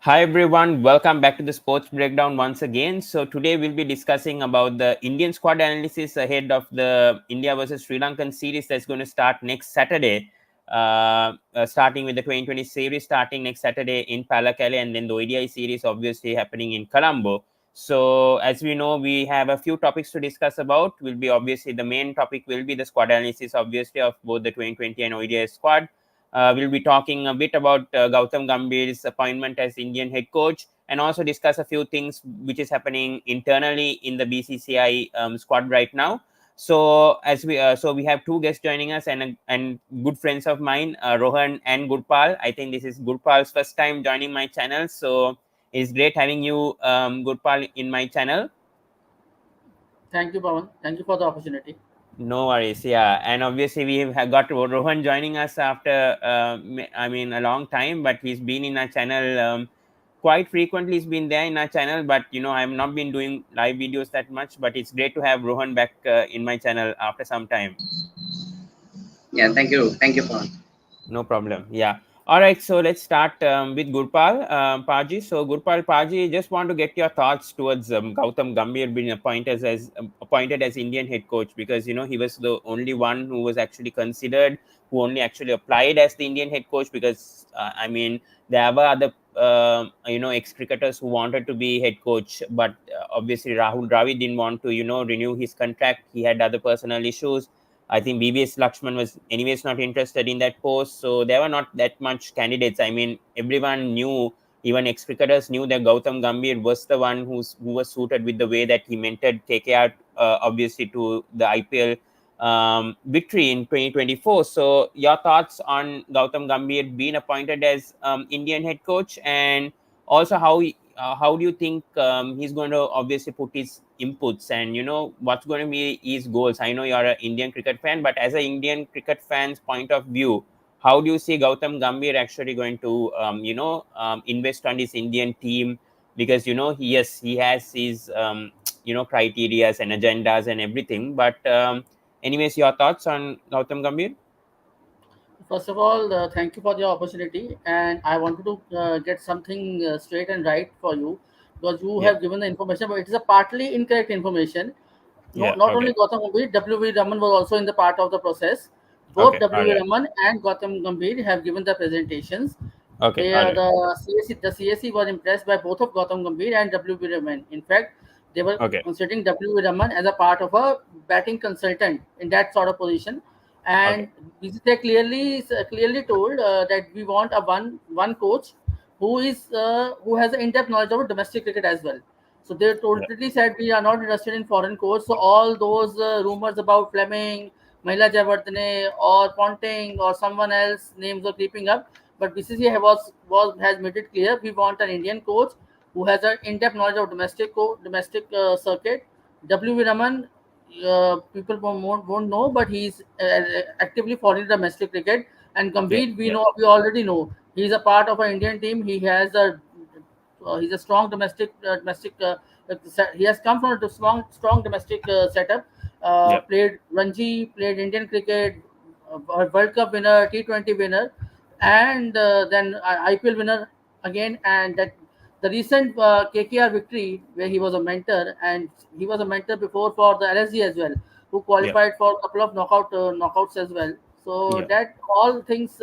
Hi everyone, welcome back to the Sports Breakdown once again. So today we'll be discussing about the Indian squad analysis ahead of the India versus Sri Lankan series that's going to start next Saturday. Starting with the 2020 series starting next Saturday in Pallekele, and then the ODI series obviously happening in Colombo. So as we know, we have a few topics to discuss about. Will be obviously the main topic will be the squad analysis obviously of both the 2020 and ODI squad. We'll be talking a bit about Gautam Gambhir's appointment as Indian head coach, and also discuss a few things which is happening internally in the BCCI squad right now. So we have two guests joining us, and good friends of mine, Rohan and Gurpal. I think this is Gurpal's first time joining my channel, so it's great having you, Gurpal, in my channel. Thank you, Pawan. Thank you for the opportunity. No worries, yeah, and obviously we have got Rohan joining us after a long time, but he's been in our channel quite frequently. He's been there in our channel, but I've not been doing live videos that much. But it's great to have Rohan back in my channel after some time. Yeah, thank you, Pawan. No problem. Yeah. All right. So let's start with Gurpal Paji. So Gurpal Paji, just want to get your thoughts towards Gautam Gambhir being appointed as Indian head coach, because he was the only one who was actually considered, who only actually applied as the Indian head coach, because there were other ex cricketers who wanted to be head coach, but obviously Rahul Dravid didn't want to renew his contract. He had other personal issues. I think BBS Lakshman was anyways not interested in that post, so there were not that much candidates. I mean, everyone knew, even ex-cricketers knew that Gautam Gambhir was the one who was suited with the way that he mentored KKR, obviously to the IPL victory in 2024. So, your thoughts on Gautam Gambhir being appointed as Indian head coach, and also how do you think he's going to obviously put his inputs, and what's going to be his goals? I know you're an Indian cricket fan, but as an Indian cricket fan's point of view, how do you see Gautam Gambhir actually going to invest on his Indian team? Because he has his criterias and agendas and everything, but anyways, your thoughts on Gautam Gambhir? First of all, thank you for the opportunity, and I wanted to get something straight and right for you because you Yeah. have given the information, but it is a partly incorrect information. No, Yeah. not only Okay. Gautam Gambhir, W.V. Raman was also in the part of the process. Both Okay. All W.V. right. Raman and Gautam Gambhir have given the presentations. Okay. They All are right. the CSC was impressed by both of Gautam Gambhir and W.V. Raman. In fact, they were Okay. considering W.V. Raman as a part of a batting consultant in that sort of position. Okay. And BCCI clearly told that we want a one coach who has an in-depth knowledge of domestic cricket as well. So they Yeah. totally said we are not interested in foreign coach. So all those rumors about Fleming, Mahila Javardhane, or Ponting, or someone else names were creeping up. But BCCI has made it clear we want an Indian coach who has an in-depth knowledge of domestic circuit. W. V. Raman, people won't know, but he's actively following domestic cricket. And Yeah. Gambhir, Yeah. we already know he's a part of an Indian team. He's a strong he has come from a strong domestic setup. Yeah. Played Ranji, played Indian cricket, World Cup winner, T20 winner, and then IPL winner again. And that the recent KKR victory where he was a mentor, and he was a mentor before for the LSG as well, who Yeah. qualified for a couple of knockouts as well. So Yeah. that all things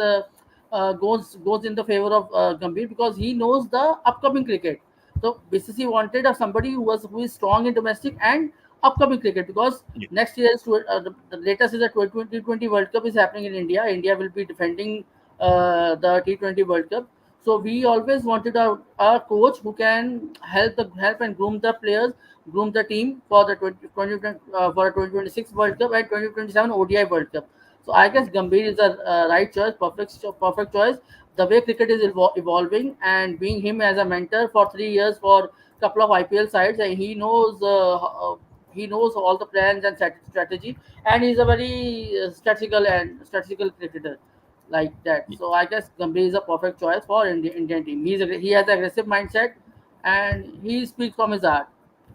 goes in the favor of Gambhir because he knows the upcoming cricket. So BCC wanted somebody who is strong in domestic and upcoming cricket because Yeah. next year the latest is the T20 World Cup is happening in India. India will be defending the T20 World Cup. So we always wanted a coach who can help and groom the players, groom the team for the 2026 World Cup and 2027 ODI World Cup. So I guess Gambhir is the right choice, perfect choice. The way cricket is evolving, and being him as a mentor for 3 years for couple of IPL sides, and he knows all the plans and strategy, and he's a very strategical cricketer like that. So I guess Gambhir is a perfect choice for Indian team. He has an aggressive mindset, and he speaks from his heart,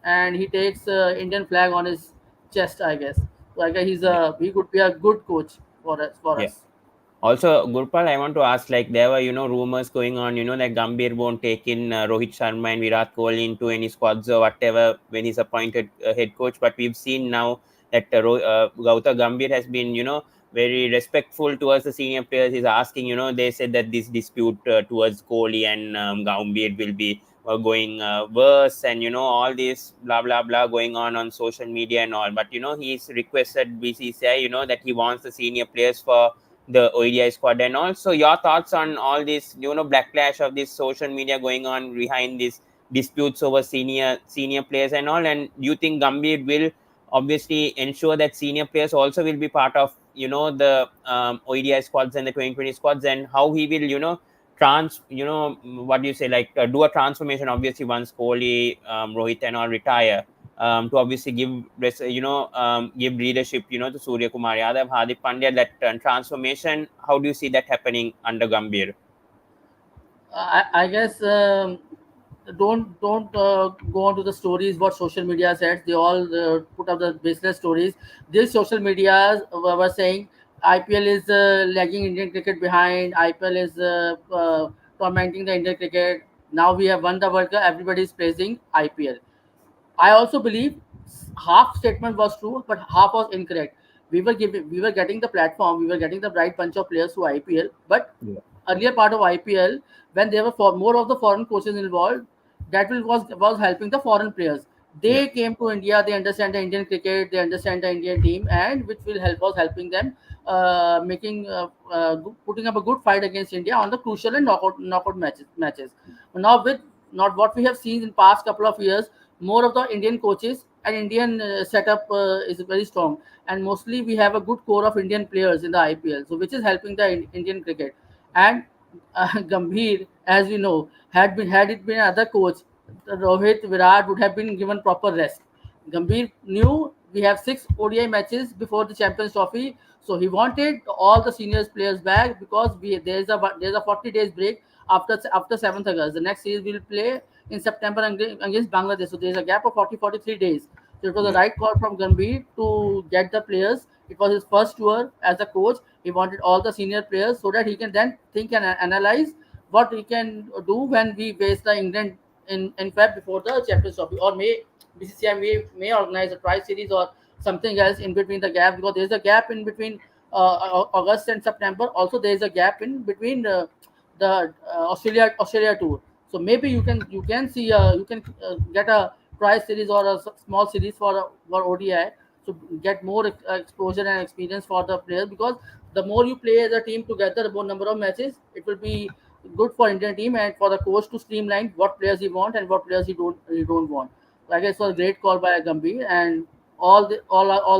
and he takes Indian flag on his chest. I guess. So I guess Yeah. he could be a good coach for us. Yeah. Also, Gurpal, I want to ask, like, there were, rumors going on, that Gambhir won't take in Rohit Sharma and Virat Kohli into any squads or whatever when he's appointed head coach. But we've seen now that Gautam Gambhir has been, very respectful towards the senior players. He's asking, they said that this dispute towards Kohli and Gambhir will be going worse, and, all this blah, blah, blah going on social media and all. But, he's requested BCCI, that he wants the senior players for the ODI squad. And also your thoughts on all this, backlash of this social media going on behind these disputes over senior players and all. And do you think Gambhir will obviously ensure that senior players also will be part of, the ODI squads and the 2020 squads, and how he will, what do you say, like do a transformation, obviously, once Kohli, Rohit and all retire, to obviously give leadership, to Suryakumar Yadav, Hardik Pandya, that transformation. How do you see that happening under Gambhir? I guess don't go on to the stories what social media says. They all put up the baseless stories. These social medias were saying IPL is lagging Indian cricket behind. IPL is tormenting the Indian cricket. Now we have won the World Cup. Everybody is praising IPL. I also believe half statement was true, but half was incorrect. We were getting the platform, we were getting the right bunch of players through IPL, but Yeah. earlier part of IPL, when there were more of the foreign coaches involved, that was helping the foreign players. Yeah. They came to India, they understand the Indian cricket, they understand the Indian team, and which will help us helping them putting up a good fight against India on the crucial and knockout matches. Now with not what we have seen in past couple of years, more of the Indian coaches and Indian setup is very strong, and mostly we have a good core of Indian players in the IPL, so which is helping the Indian cricket. And Gambhir, as we know, had it been another coach, Rohit, Virat would have been given proper rest. Gambhir knew we have 6 ODI matches before the Champions Trophy, so he wanted all the seniors players back because there's a 40 days break after 7th August. The next series will play in September against Bangladesh, so there's a gap of 43 days. So it was the Yeah. right call from Gambhir to get the players. It was his first tour as a coach. He wanted all the senior players so that he can then think and analyze what we can do when we face the England in Feb before the Champions Trophy, or BCCI may organize a tri series or something else in between the gap, because there's a gap in between August and September. Also, there's a gap in between the Australia tour. So maybe you can see you can get a tri series or a small series for ODI, to get more exposure and experience for the players, because the more you play as a team together, the more number of matches, it will be good for Indian team and for the coach to streamline what players he want and what players he don't want. So I guess it was a great call by Gambhir, and all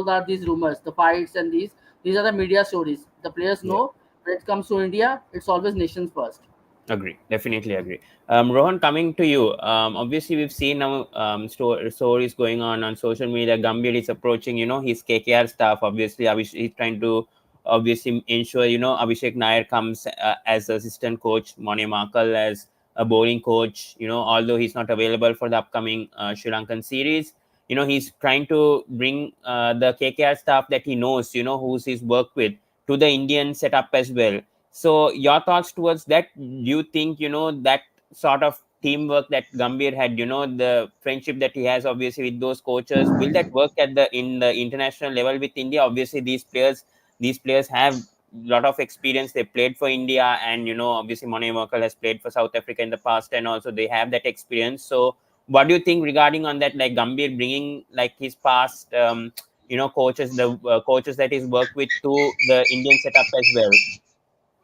are these rumors, the fights, and these are the media stories. The players Yeah. know when it comes to India, it's always nations first. Agree, definitely agree. Rohan, coming to you. Obviously, we've seen now stories going on social media. Gambhir is approaching, his KKR staff. Obviously, he's trying to obviously ensure, Abhishek Nair comes as assistant coach, Mone Markle as a bowling coach. Although he's not available for the upcoming Sri Lankan series, he's trying to bring the KKR staff that he knows, who's he's worked with, to the Indian setup as well. So your thoughts towards that? Do you think, that sort of teamwork that Gambhir had, the friendship that he has obviously with those coaches, will that work in the international level with India? Obviously, these players have a lot of experience. They played for India, and obviously Mone Merkel has played for South Africa in the past, and also they have that experience. So what do you think regarding on that, like Gambhir bringing like his past coaches, the coaches that he's worked with, to the Indian setup as well?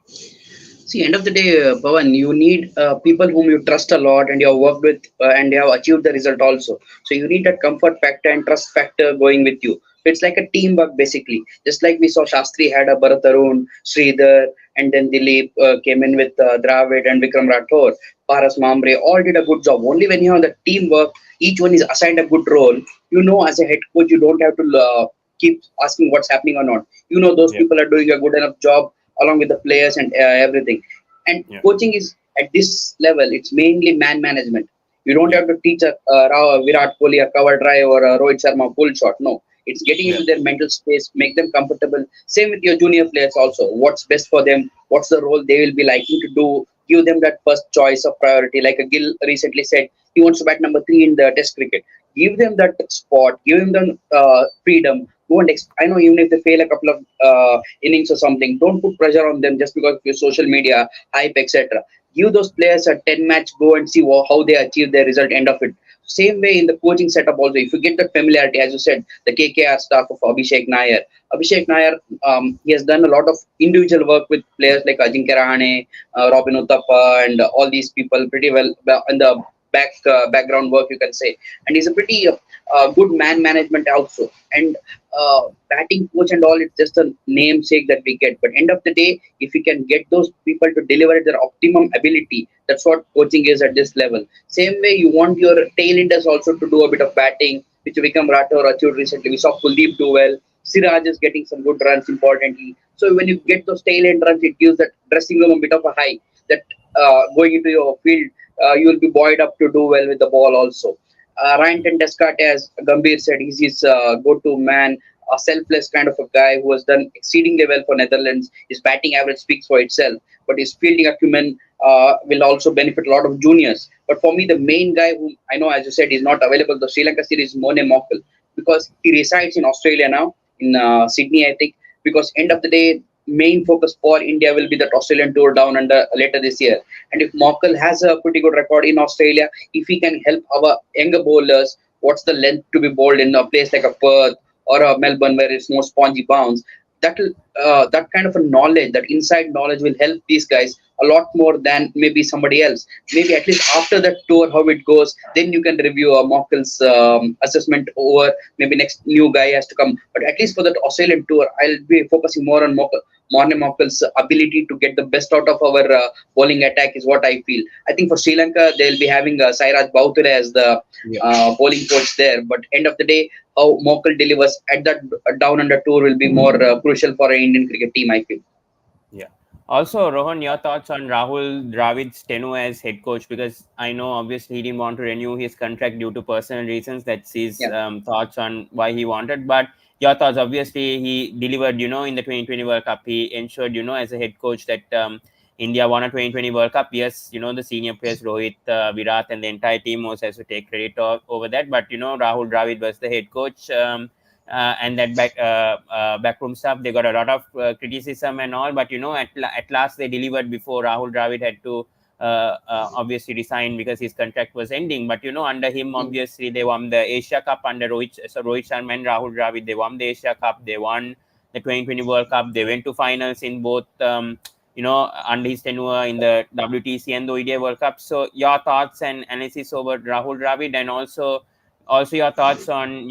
See, end of the day, Pawan, you need people whom you trust a lot and you have worked with and you have achieved the result also. So you need that comfort factor and trust factor going with you. So it's like a teamwork basically. Just like we saw Shastri had a Bharat Arun, Sridhar, and then Dilip came in with Dravid and Vikram Rathore, Paras Mambre, all did a good job. Only when you have the teamwork, each one is assigned a good role. As a head coach, you don't have to keep asking what's happening or not. Those Yeah, people are doing a good enough job along with the players and everything. And yeah, coaching is at this level, it's mainly man management. You don't yeah, have to teach a Virat Kohli a cover drive or a Rohit Sharma full shot. No, It's getting Yeah. into their mental space, make them comfortable. Same with your junior players also. What's best for them? What's the role they will be liking to do? Give them that first choice of priority. Like a Gill recently said, he wants to bat number 3 in the Test cricket. Give them that spot. Give them the freedom. Go and I know even if they fail a couple of innings or something, don't put pressure on them just because of your social media hype, etc. Give those players a 10 match go and see how they achieve their result end of it. Same way in the coaching setup also. If you get that familiarity, as you said, the KKR staff of Abhishek Nair. Abhishek Nair, he has done a lot of individual work with players like Ajinkya Rahane, Robin Uthappa, and all these people pretty well in the background work, you can say. And he's a pretty good man management also. And batting coach and all, it's just a namesake that we get. But end of the day, if we can get those people to deliver at their optimum ability, that's what coaching is at this level. Same way, you want your tailenders also to do a bit of batting, which Vikram Rathore achieved recently. We saw Kuldeep do well. Siraj is getting some good runs, importantly. So when you get those tail end runs, it gives that dressing room a bit of a high. That going into your field, you will be buoyed up to do well with the ball also. Ryan Descartes, as Gambhir said, he's his go-to man, a selfless kind of a guy who has done exceedingly well for Netherlands. His batting average speaks for itself, but his fielding acumen will also benefit a lot of juniors. But for me, the main guy who I know, as you said, is not available, the Sri Lanka series, is Mone Mokal, because he resides in Australia now, in Sydney, I think, because end of the day, main focus for India will be that Australian tour down under later this year. And if Mokal has a pretty good record in Australia, if he can help our younger bowlers, what's the length to be bowled in a place like a Perth or a Melbourne where it's more spongy bounce, that kind of a knowledge, that inside knowledge will help these guys a lot more than maybe somebody else. Maybe at least after that tour, how it goes, then you can review Mokel's assessment over maybe next new guy has to come. But at least for that Australian tour, I'll be focusing more on Morne Mokel's ability to get the best out of our bowling attack is what I feel. I think for Sri Lanka, they'll be having Sairaj Bauture as the bowling coach there. But end of the day, how Mokel delivers at that down under tour will be more crucial for an Indian cricket team, I feel. Yeah. Also, Rohan, your thoughts on Rahul Dravid's tenure as head coach? Because I know obviously he didn't want to renew his contract due to personal reasons. That's his thoughts on why he wanted. But your thoughts, obviously, he delivered, in the 2020 World Cup. He ensured, as a head coach that India won a 2020 World Cup. Yes, the senior players, Rohit, Virat, and the entire team also has to take credit over that. But, Rahul Dravid was the head coach. And that backroom stuff, they got a lot of criticism and all, but at last they delivered before Rahul Dravid had to obviously resign because his contract was ending. But under him, obviously they won the Asia Cup under Rohit Sharma and Rahul Dravid. They won the Asia Cup, they won the 2020 World Cup, they went to finals in both under his tenure in the WTC and the ODI World Cup. So your thoughts and analysis over Rahul Dravid, and also your thoughts on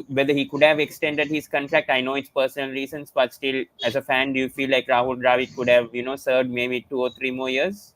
whether he could have extended his contract. I know it's personal reasons, but still, as a fan, do you feel like Rahul Dravid could have served maybe 2 or 3 more years?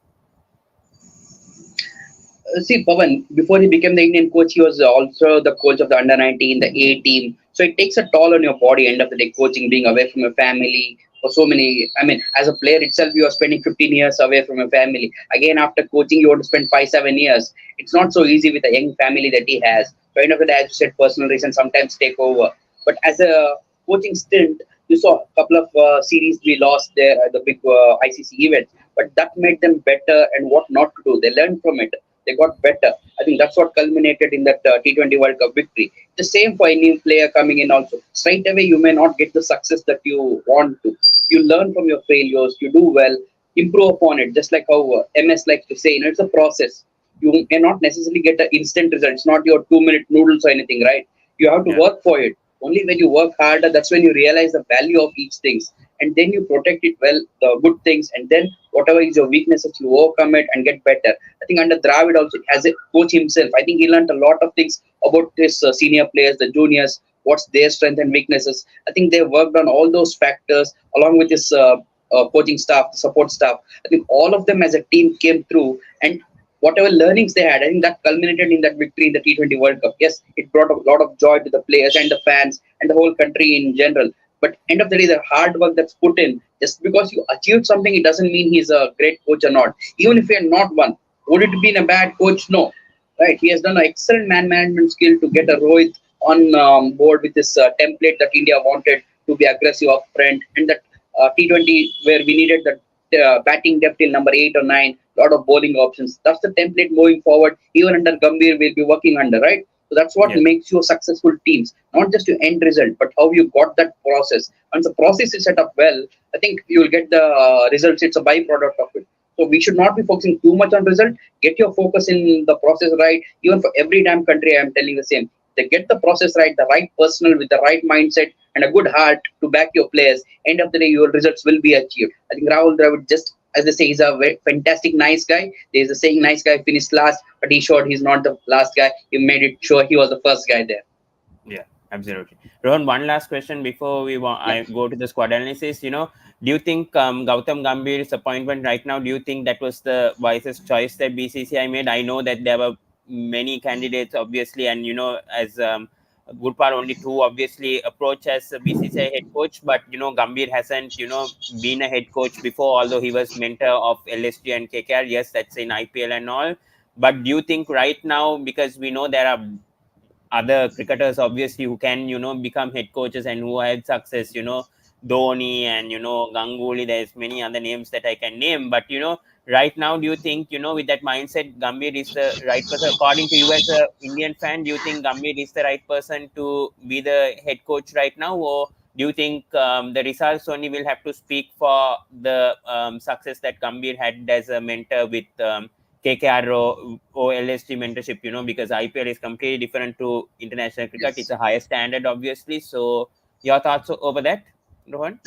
See, Pawan, before he became the Indian coach, he was also the coach of the under 19, the A team. So it takes a toll on your body. End of the day, coaching, being away from your family for so many. I mean, as a player itself, you are spending 15 years away from your family. Again, after coaching, you want to spend 5-7 years. It's not so easy with a young family that he has. So end of the day, as you said, personal reasons sometimes take over. But as a coaching stint, you saw a couple of series we lost there at the big ICC events. But that made them better and what not to do. They learned from it. They got better. I think that's what culminated in that T20 World Cup victory. The same for any player coming in also. Straight away, you may not get the success that you want to. You learn from your failures. You do well. Improve upon it. Just like how MS likes to say, it's a process. You may not necessarily get an instant result. It's not your 2-minute noodles or anything, right? You have to work for it. Only when you work harder, that's when you realize the value of each thing. And then you protect it well, the good things, and then whatever is your weaknesses, you overcome it and get better. I think under Dravid also, as a coach himself, I think he learned a lot of things about his senior players, the juniors, what's their strength and weaknesses. I think they worked on all those factors along with his coaching staff, the support staff. I think all of them as a team came through, and whatever learnings they had, I think that culminated in that victory in the T20 World Cup. Yes, it brought a lot of joy to the players and the fans and the whole country in general. But end of the day, the hard work that's put in, just because you achieved something, it doesn't mean he's a great coach or not. Even if he had not won, would it have been a bad coach? No. Right? He has done an excellent man management skill to get a Rohit on board with this template that India wanted to be aggressive up front, and that T20 where we needed the batting depth till number 8 or 9, lot of bowling options. That's the template moving forward. Even under Gambhir, we'll be working under, right? So that's what Yes. makes you successful teams, not just your end result, but how you got that process. Once the process is set up well, I think you will get the results. It's a byproduct of it. So we should not be focusing too much on result. Get your focus in the process right. Even for every damn country, I am telling the same. They get the process right, the right personnel with the right mindset and a good heart to back your players. End of the day, your results will be achieved. I think Rahul Dravid just, as they say, he's a very fantastic, nice guy. There's a saying, nice guy finished last, but he showed he's not the last guy. He made it sure he was the first guy there. Yeah, absolutely. Rohan, one last question before Yeah. I go to the squad analysis. Do you think Gautam Gambhir's appointment right now, do you think that was the wisest choice that BCCI made? I know that there were many candidates, obviously, and as Gurpal only two obviously approach as a BCCI head coach, but Gambhir hasn't been a head coach before, although he was mentor of LSG and KKR. Yes, that's in IPL and all. But do you think right now, because we know there are other cricketers obviously who can become head coaches and who had success, Dhoni and Ganguly, there's many other names that I can name, but right now, do you think with that mindset Gambhir is the right person? According to you as a Indian fan, do you think Gambhir is the right person to be the head coach right now, or do you think the results only will have to speak for the success that Gambhir had as a mentor with KKR or LSG mentorship, because IPL is completely different to international cricket. It's Yes. a higher standard, obviously. So, your thoughts over that, Rohan?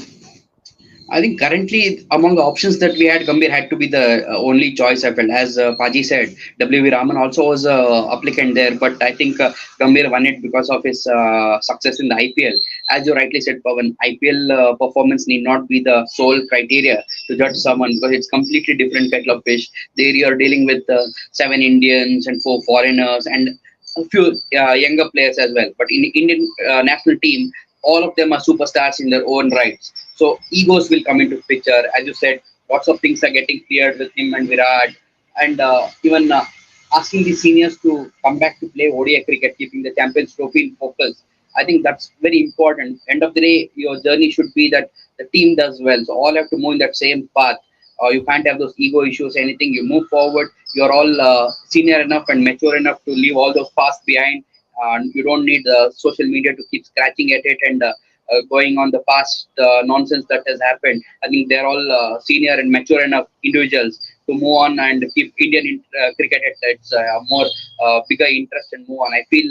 I think currently among the options that we had, Gambhir had to be the only choice. I felt, as Paji said, W.V. Raman also was a applicant there, but I think Gambhir won it because of his success in the IPL. As you rightly said, Pawan, IPL performance need not be the sole criteria to judge someone because it's completely different kettle of fish. There you are dealing with 7 Indians and 4 foreigners and a few younger players as well. But in the Indian national team, all of them are superstars in their own rights. So egos will come into picture. As you said, lots of things are getting cleared with him and Virat, and even asking the seniors to come back to play ODI cricket, keeping the Champions Trophy in focus. I think that's very important. End of the day, your journey should be that the team does well. So all have to move in that same path. You can't have those ego issues, anything. You move forward. You're all senior enough and mature enough to leave all those past behind. You don't need social media to keep scratching at it and going on the past nonsense that has happened. I think they're all senior and mature enough individuals to move on and keep Indian cricket at its more bigger interest and move on. I feel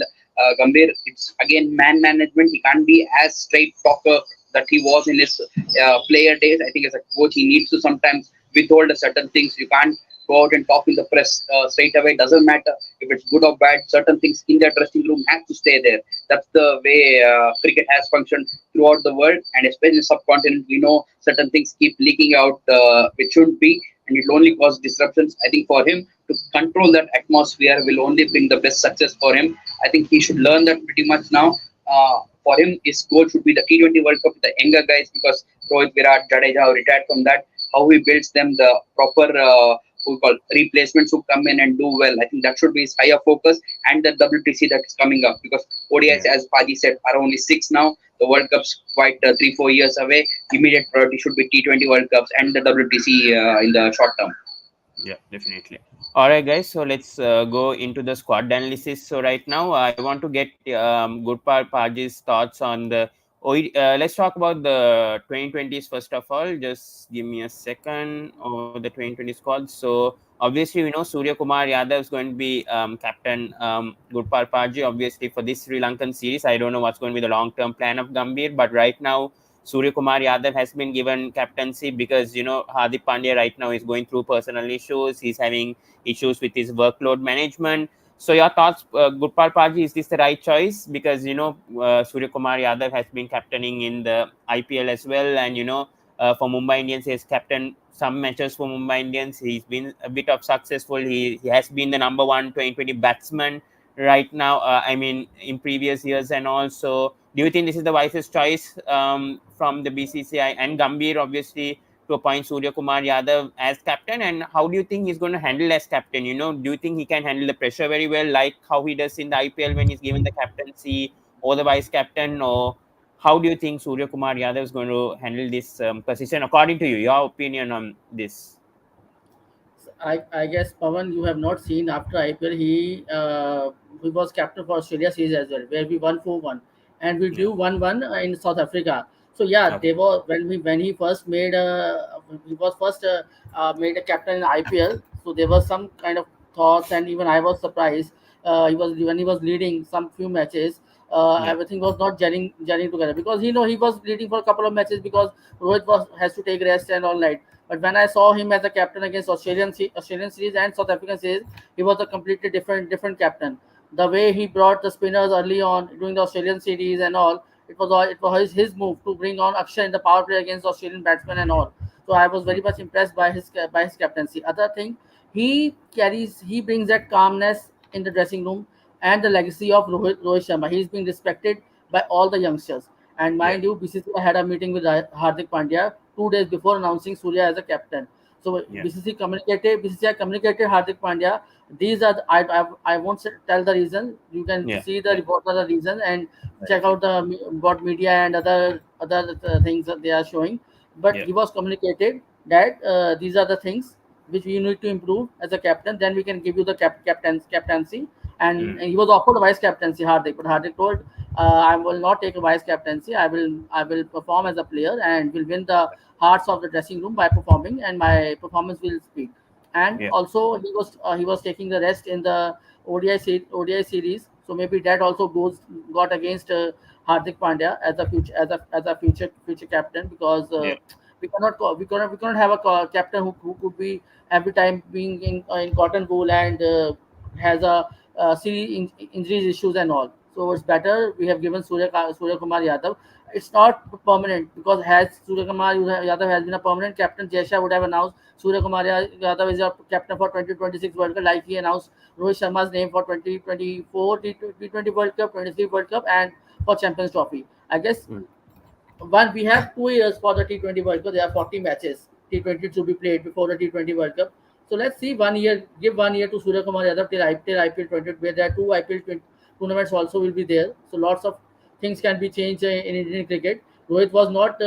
Gambhir, it's again man management. He can't be as straight talker that he was in his player days. I think as a coach, he needs to sometimes withhold certain things. You can't go out and talk in the press straight away. Doesn't matter if it's good or bad. Certain things in that dressing room have to stay there. That's the way cricket has functioned throughout the world, and especially subcontinent. We know certain things keep leaking out which shouldn't be, and it will only cause disruptions. I think for him to control that atmosphere will only bring the best success for him. I think he should learn that pretty much now. For him, his goal should be the T20 World Cup with the younger guys because Rohit, Virat, Jadeja have retired from that. How he builds them, the proper who we call replacements who come in and do well. I think that should be his higher focus, and the WTC that is coming up because ODIs, Yeah. as Paji said, are only 6 now. The World Cup's quite 3-4 years away. Immediate priority should be T20 World Cups and the WTC in the short term. Yeah, definitely. All right, guys. So let's go into the squad analysis. So right now, I want to get Gurpal Paji's thoughts on the. Let's talk about the 2020s first of all. Just give me a second. Or the 2020 squad. So obviously, we know Suryakumar Yadav is going to be captain. Gurpal Paji, obviously, for this Sri Lankan series. I don't know what's going to be the long-term plan of Gambhir, but right now Suryakumar Yadav has been given captaincy because Hardik Pandya right now is going through personal issues. He's having issues with his workload management. So your thoughts, Gurpal Paji, is this the right choice? Because Suryakumar Yadav has been captaining in the IPL as well, and for Mumbai Indians, he has captained some matches for Mumbai Indians. He's been a bit of successful. He has been the number one 2020 batsman right now. I mean, in previous years, and also, do you think this is the wisest choice from the BCCI and Gambhir, obviously, to appoint Surya Kumar Yadav as captain? And how do you think he's going to handle as captain? Do you think he can handle the pressure very well, like how he does in the IPL when he's given the captaincy? or the vice captain, or how do you think Suryakumar Yadav is going to handle this position according to you? Your opinion on this? I guess Pawan, you have not seen after IPL. He was captain for Australia series as well, where we won 4-1, and we Yeah. drew 1-1 in South Africa. So yeah, Okay. they were when he first made he was first made a captain in IPL. So there was some kind of thoughts, and even I was surprised. He was when he was leading some few matches. Yeah. Everything was not gelling together because he was leading for a couple of matches because Rohit was has to take rest and all that. But when I saw him as a captain against Australian series and South African series, he was a completely different captain. The way he brought the spinners early on during the Australian series and all, it was his move to bring on Akshay in the power play against Australian batsmen and all. So I was very Mm. much impressed by his captaincy. Other thing, he brings that calmness in the dressing room and the legacy of Rohit Sharma. He's being respected by all the youngsters. And Yeah. mind you, BCCI had a meeting with Hardik Pandya 2 days before announcing Surya as a captain. So Yeah. BCCI communicated Hardik Pandya. These are I won't tell the reason. You can Yeah. see the Yeah. report of the reason and Right. check out what media and other things that they are showing. But Yeah. he was communicated that these are the things which we need to improve as a captain. Then we can give you the captaincy. And Mm. he was offered vice captaincy, Hardik, but Hardik told, I will not take a vice captaincy. I will perform as a player and will win the hearts of the dressing room by performing, and my performance will speak. And Yeah. also he was taking the rest in the ODI series, so maybe that also got against Hardik Pandya as a future captain because Yeah. we cannot have a captain who could be every time being in cotton wool and has a serious injuries issues and all. So it's better we have given Surya Kumar Yadav. It's not permanent because has Surya Kumar Yadav has been a permanent captain, Jesha would have announced Surya Kumar Yadav is a captain for 2026 World Cup, like he announced Rohit Sharma's name for 2024 T20 World Cup, 23 World Cup, and for Champions Trophy. I guess Mm. one we have 2 years for the T20 World Cup. There are 40 matches. T20 to be played before the T20 World Cup. So let's see 1 year. Give 1 year to Surya Kumar Yadav till IPL 20, where there are two IPL tournaments also will be there. So lots of things can be changed in Indian cricket. Rohit was not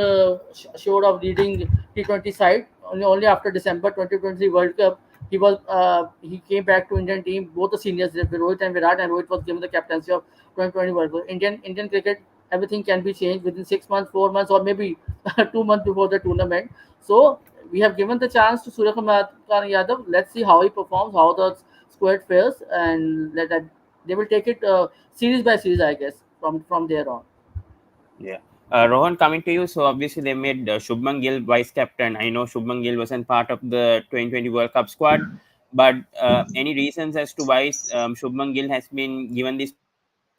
sure of leading T20 side only after December 2023 World Cup. He came back to Indian team, both the seniors, Rohit and Virat, and Rohit was given the captaincy of 2020 World Cup. Indian cricket, everything can be changed within 6 months, 4 months, or maybe 2 months before the tournament. So we have given the chance to Suryakumar Yadav. Let's see how he performs, how the squad fares, and they will take it series by series, I guess, from there on. Yeah. Rohan, coming to you. So obviously they made Shubman Gill vice captain. I know Shubman Gill wasn't part of the 2020 World Cup squad, but any reasons as to why Shubman Gill has been given this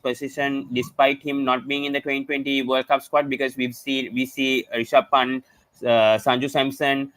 position despite him not being in the 2020 World Cup squad? Because we see Rishabh Pant, Sanju Samson,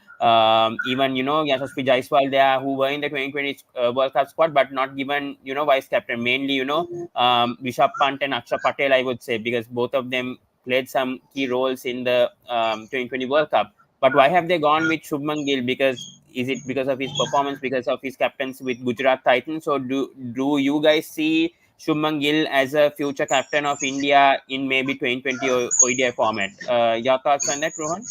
even Yashasvi Jaiswal there who were in the 2020 World Cup squad, but not given vice captain. Mainly Rishabh Pant and Akshay Patel, I would say, because both of them played some key roles in the 2020 World Cup. But why have they gone with Shubman Gill? Because is it because of his performance, because of his captaincy with Gujarat Titans, or do you guys see Shubman Gill as a future captain of India in maybe 2020 ODI format? Your thoughts on that, Rohan?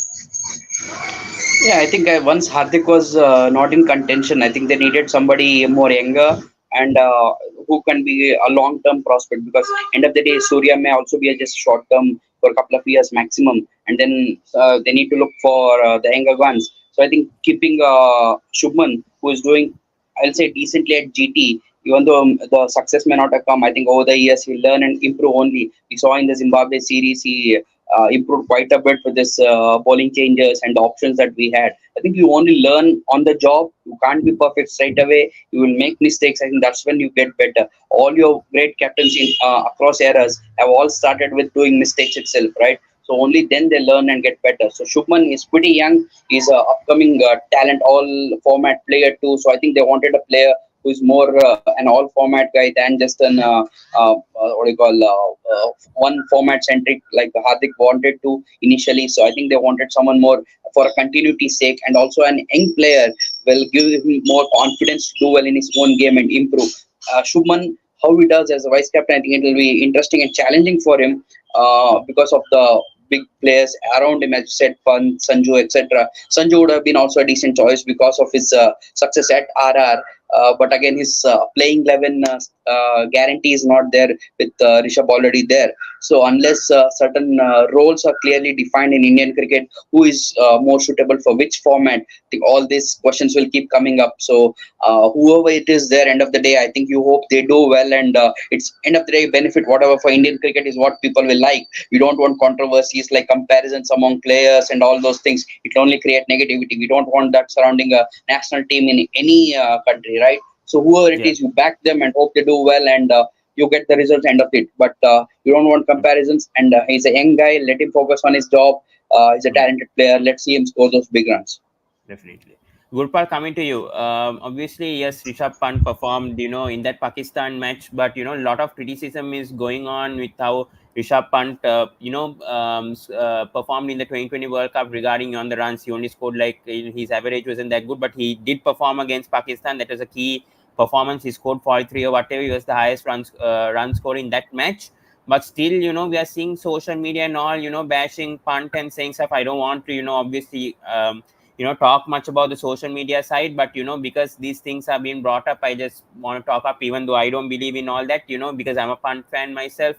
Yeah, I think once Hardik was not in contention, I think they needed somebody more younger and who can be a long-term prospect, because end of the day, Surya may also be a just short-term for a couple of years maximum, and then they need to look for the younger ones. So I think keeping Shubman, who is doing, I'll say, decently at GT, even though the success may not have come, I think over the years he'll learn and improve only. We saw in the Zimbabwe series he improved quite a bit with this bowling changes and the options that we had. I think you only learn on the job. You can't be perfect straight away. You will make mistakes. I think that's when you get better. All your great captains in across eras have all started with doing mistakes itself, right? So only then they learn and get better. So Shubman is pretty young. He's a upcoming talent, all format player too. So I think they wanted a player who is more an all format guy than just an what do you call one format centric like Hardik wanted to initially. So I think they wanted someone more for a continuity sake, and also an young player will give him more confidence to do well in his own game and improve. Shubman how he does as a vice captain. I think it will be interesting and challenging for him because of the big players around him, as you said, Pant, Sanju, etc. Sanju would have been also a decent choice because of his success at RR. But again, his playing 11 guarantee is not there with Rishabh already there. So unless certain roles are clearly defined in Indian cricket, who is more suitable for which format, I think all these questions will keep coming up. So whoever it is there, end of the day, I think you hope they do well, and it's end of the day benefit whatever for Indian cricket is what people will like. We don't want controversies like comparisons among players and all those things. It will only create negativity. We don't want that surrounding a national team in any country, right? So whoever it Yeah. is, you back them and hope they do well, and you get the results end of it. But you don't want comparisons. And he's a young guy. Let him focus on his job. He's a Mm. talented player. Let's see him score those big runs. Definitely. Gurpal, coming to you. Obviously, yes, Rishabh Pant performed, in that Pakistan match, but a lot of criticism is going on with how Rishabh Pant, performed in the 2020 World Cup regarding on the runs. He only scored like his average wasn't that good, but he did perform against Pakistan. That was a key performance. He scored 43 or whatever. He was the highest run score in that match. But still, we are seeing social media and all, bashing Pant and saying stuff. I don't want to, obviously. Talk much about the social media side, but because these things have been brought up, I just want to talk up, even though I don't believe in all that, because I'm a Pant fan myself.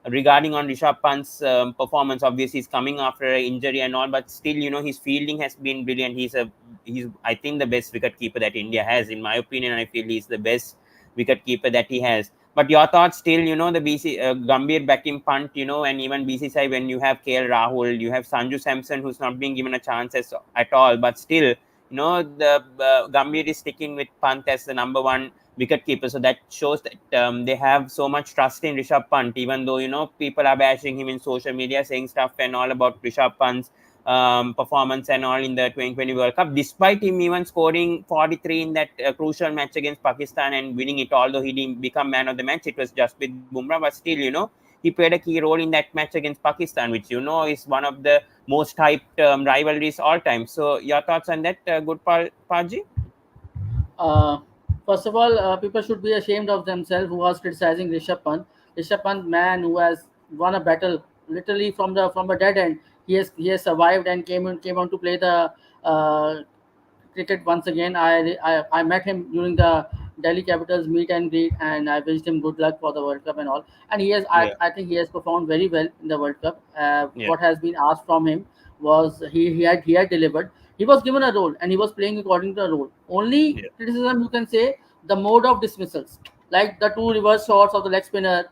Regarding on Rishabh Pant's performance, obviously he's coming after an injury and all, but still, his fielding has been brilliant. He's I think the best wicket keeper that India has, in my opinion. I feel he's the best wicket keeper that he has. But your thoughts still, the BC Gambhir backing Pant, and even BCCI, when you have KL Rahul, you have Sanju Samson, who's not being given a chance at all, but still, the Gambhir is sticking with Pant as the number one wicket keeper. So that shows that they have so much trust in Rishabh Pant, even though, people are bashing him in social media, saying stuff and all about Rishabh Pant's performance and all in the 2020 World Cup, despite him even scoring 43 in that crucial match against Pakistan and winning it. Although he didn't become man of the match, it was just with Bumrah, but still, he played a key role in that match against Pakistan, which is one of the most hyped rivalries all time. So, your thoughts on that, Gurpal Paji? Uh, First of all, people should be ashamed of themselves who was criticizing Rishabh Pant. Rishabh Pant, man who has won a battle literally from the dead end. He has survived and came on to play the uh, cricket once again. I met him during the Delhi Capitals meet and greet, and I wished him good luck for the World Cup and all. And he has, Yeah, I think he has performed very well in the World Cup. yeah, What has been asked from him was he had delivered. He was given a role and he was playing according to the role. Only yeah, criticism you can say the mode of dismissals, like the two reverse shots of the leg spinner,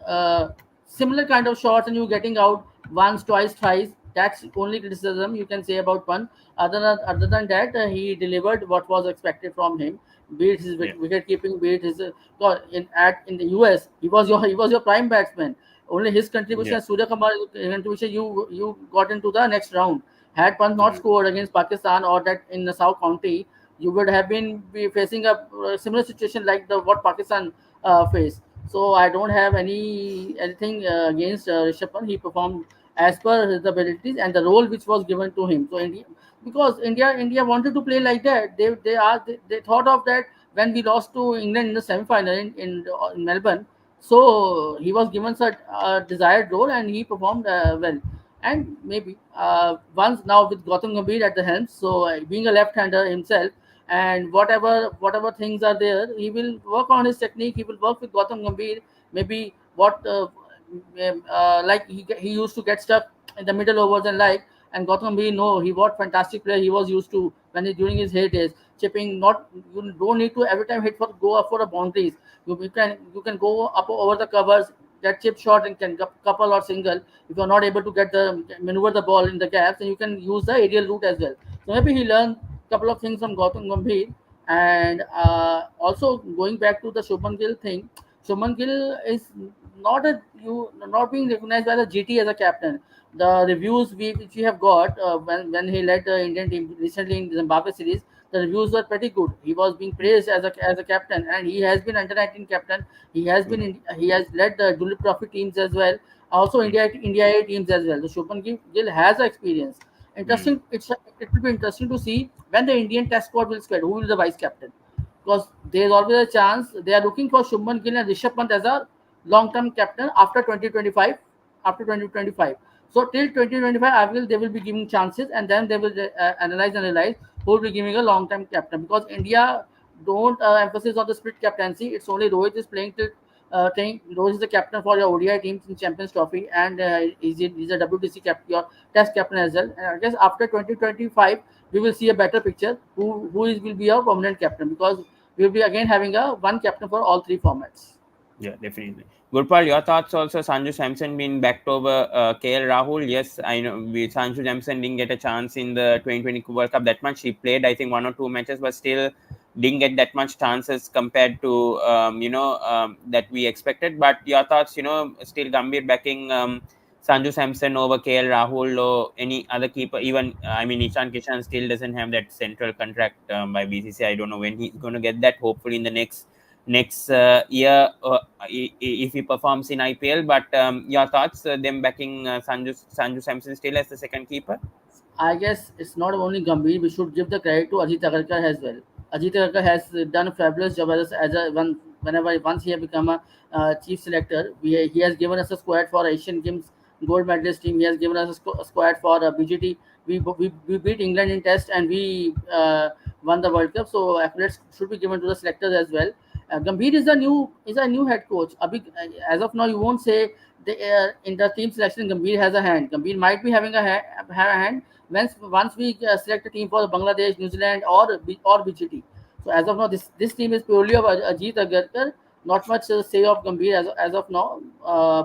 uh, similar kind of shots, and you getting out once, twice, thrice. That's only criticism you can say about Pant. Other than that, he delivered what was expected from him. Be it his yeah, wicket keeping, be it his God, in the US, he was your prime batsman. Only his yeah, contribution, Suryakumar contribution, you got into the next round. Had Pant not mm, scored against Pakistan or that in the South County, you would have been be facing a similar situation like the what Pakistan faced. So I don't have anything against Rishabh Pant. He performed as per his abilities and the role which was given to him. So India, because India wanted to play like that. They thought of that when we lost to England in the semi-final in Melbourne. So he was given such a desired role and he performed well. And maybe once now with Gautam Gambhir at the helm, so being a left-hander himself, and whatever things are there, he will work on his technique. He will work with Gautam Gambhir. Maybe what like he used to get stuck in the middle overs and Gautam Gambhir, no, he what fantastic player he was used to when he during his heydays, chipping. Not you don't need to every time hit for go up for the boundaries. You can go up over the covers, get chip shot and can couple or single. If you're not able to get the maneuver the ball in the gaps, then you can use the aerial route as well. So maybe he learned couple of things from Gautam Gambhir. And also going back to the Shubman Gill thing, Shubman Gill is not being recognized by the GT as a captain. The reviews which we have got when he led the Indian team recently in the Zimbabwe series, the reviews were pretty good. He was being praised as a captain, and he has been under 19 captain. He has led the Dulip Trophy teams as well. Also mm, India A teams as well. The Shubman Gill has experience. mm, It will be interesting to see when the Indian Test squad will spread. Who will be the vice captain? Because there is always a chance. They are looking for Shubman Gill and Rishabh Pant as a long-term captain after 2025. After 2025, so till 2025, I will they will be giving chances, and then they will analyze and realize who will be giving a long-term captain, because India don't emphasis on the split captaincy. It's only Rohit is playing till Rohit is the captain for your ODI teams in Champions Trophy, and he's a WTC captain, your Test captain as well. And I guess after 2025, we will see a better picture will be our permanent captain, because we will be again having a one captain for all three formats. Yeah, definitely. Gurpal, your thoughts also? Sanju Samson being backed over KL Rahul. Yes, I know Sanju Samson didn't get a chance in the 2020 World Cup that much. He played, I think, one or two matches, but still didn't get that much chances compared to that we expected. But your thoughts? Still Gambhir backing Sanju Samson over KL Rahul or any other keeper. Even I mean, Ishan Kishan still doesn't have that central contract by BCCI. I don't know when he's going to get that. Hopefully in the next year if he performs in IPL. But your thoughts, them backing Sanju Samson still as the second keeper? I guess it's not only Gambhir. We should give the credit to Ajit Agarkar as well. Ajit Agarkar has done a fabulous job as a one. Whenever once he has become a chief selector, he has given us a squad for Asian Games gold medalist team. He has given us a squad for BGT. We beat England in Test, and we won the World Cup. So accolades should be given to the selectors as well. Gambhir is a new head coach. As of now, you won't say in the team selection Gambhir has a hand. Gambhir might be having have a hand once we select a team for Bangladesh, New Zealand, or BGT. So as of now, this team is purely of Ajit Agarkar. Not much say of Gambhir as of now.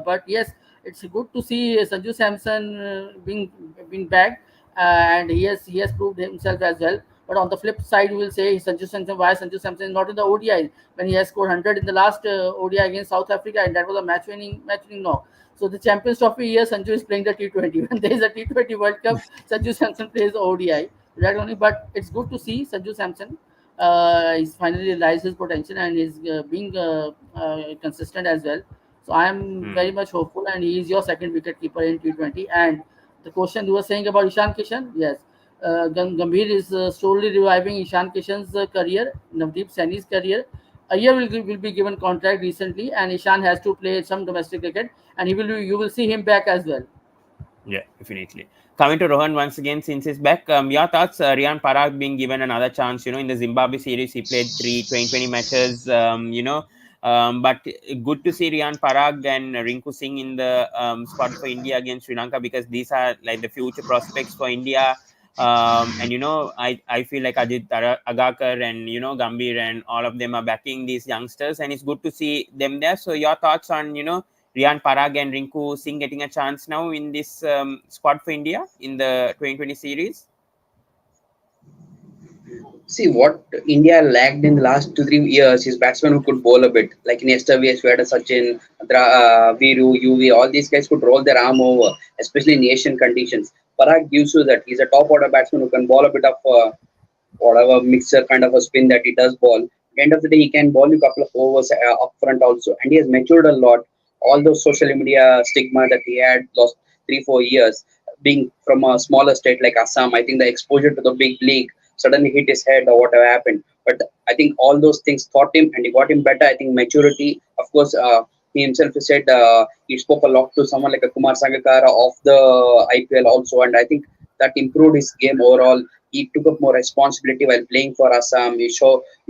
But yes, it's good to see Sanju Samson being back, and he has proved himself as well. But on the flip side, you will say why Sanju Samson is not in the ODI when he has scored 100 in the last ODI against South Africa, and that was a match winning knock. So the Champions Trophy year, Sanju is playing the T20. When there is a T20 World Cup, Sanju Samson plays the ODI. That only, but it's good to see Sanju Samson. He's finally realized his potential and is being consistent as well. So I am very much hopeful, and he is your second wicket keeper in T20. And the question you were saying about Ishan Kishan, yes, Gambhir is slowly reviving Ishan Kishan's career, Navdeep Saini's career. A year will be given contract recently, and Ishan has to play some domestic cricket, and you will see him back as well. Yeah, definitely. Coming to Rohan once again, since he's back, your thoughts, Riyan Parag being given another chance, in the Zimbabwe series, he played 2020 matches, but good to see Riyan Parag and Rinku Singh in the squad for India against Sri Lanka, because these are like the future prospects for India. And I feel like Ajit Agarkar and Gambhir and all of them are backing these youngsters, and it's good to see them there. So your thoughts on Riyan Parag and Rinku Singh getting a chance now in this squad for India in the 2020 series? See what India lacked in the last 2 3 years is batsmen who could bowl a bit. Like in yesterday, we had a Sachin, Viru, UV, all these guys could roll their arm over, especially in Asian conditions. Parag gives you that. He's a top order batsman who can bowl a bit of whatever mixer kind of a spin that he does ball. At the end of the day, he can bowl you a couple of overs up front also, and he has matured a lot. All those social media stigma that he had lost 3 4 years, being from a smaller state like Assam, I think the exposure to the big league suddenly hit his head or whatever happened. But I think all those things taught him and he got him better. I think maturity, of course, he himself said he spoke a lot to someone like a Kumar Sangakkara of the IPL also, and I think that improved his game overall. He took up more responsibility while playing for Assam. You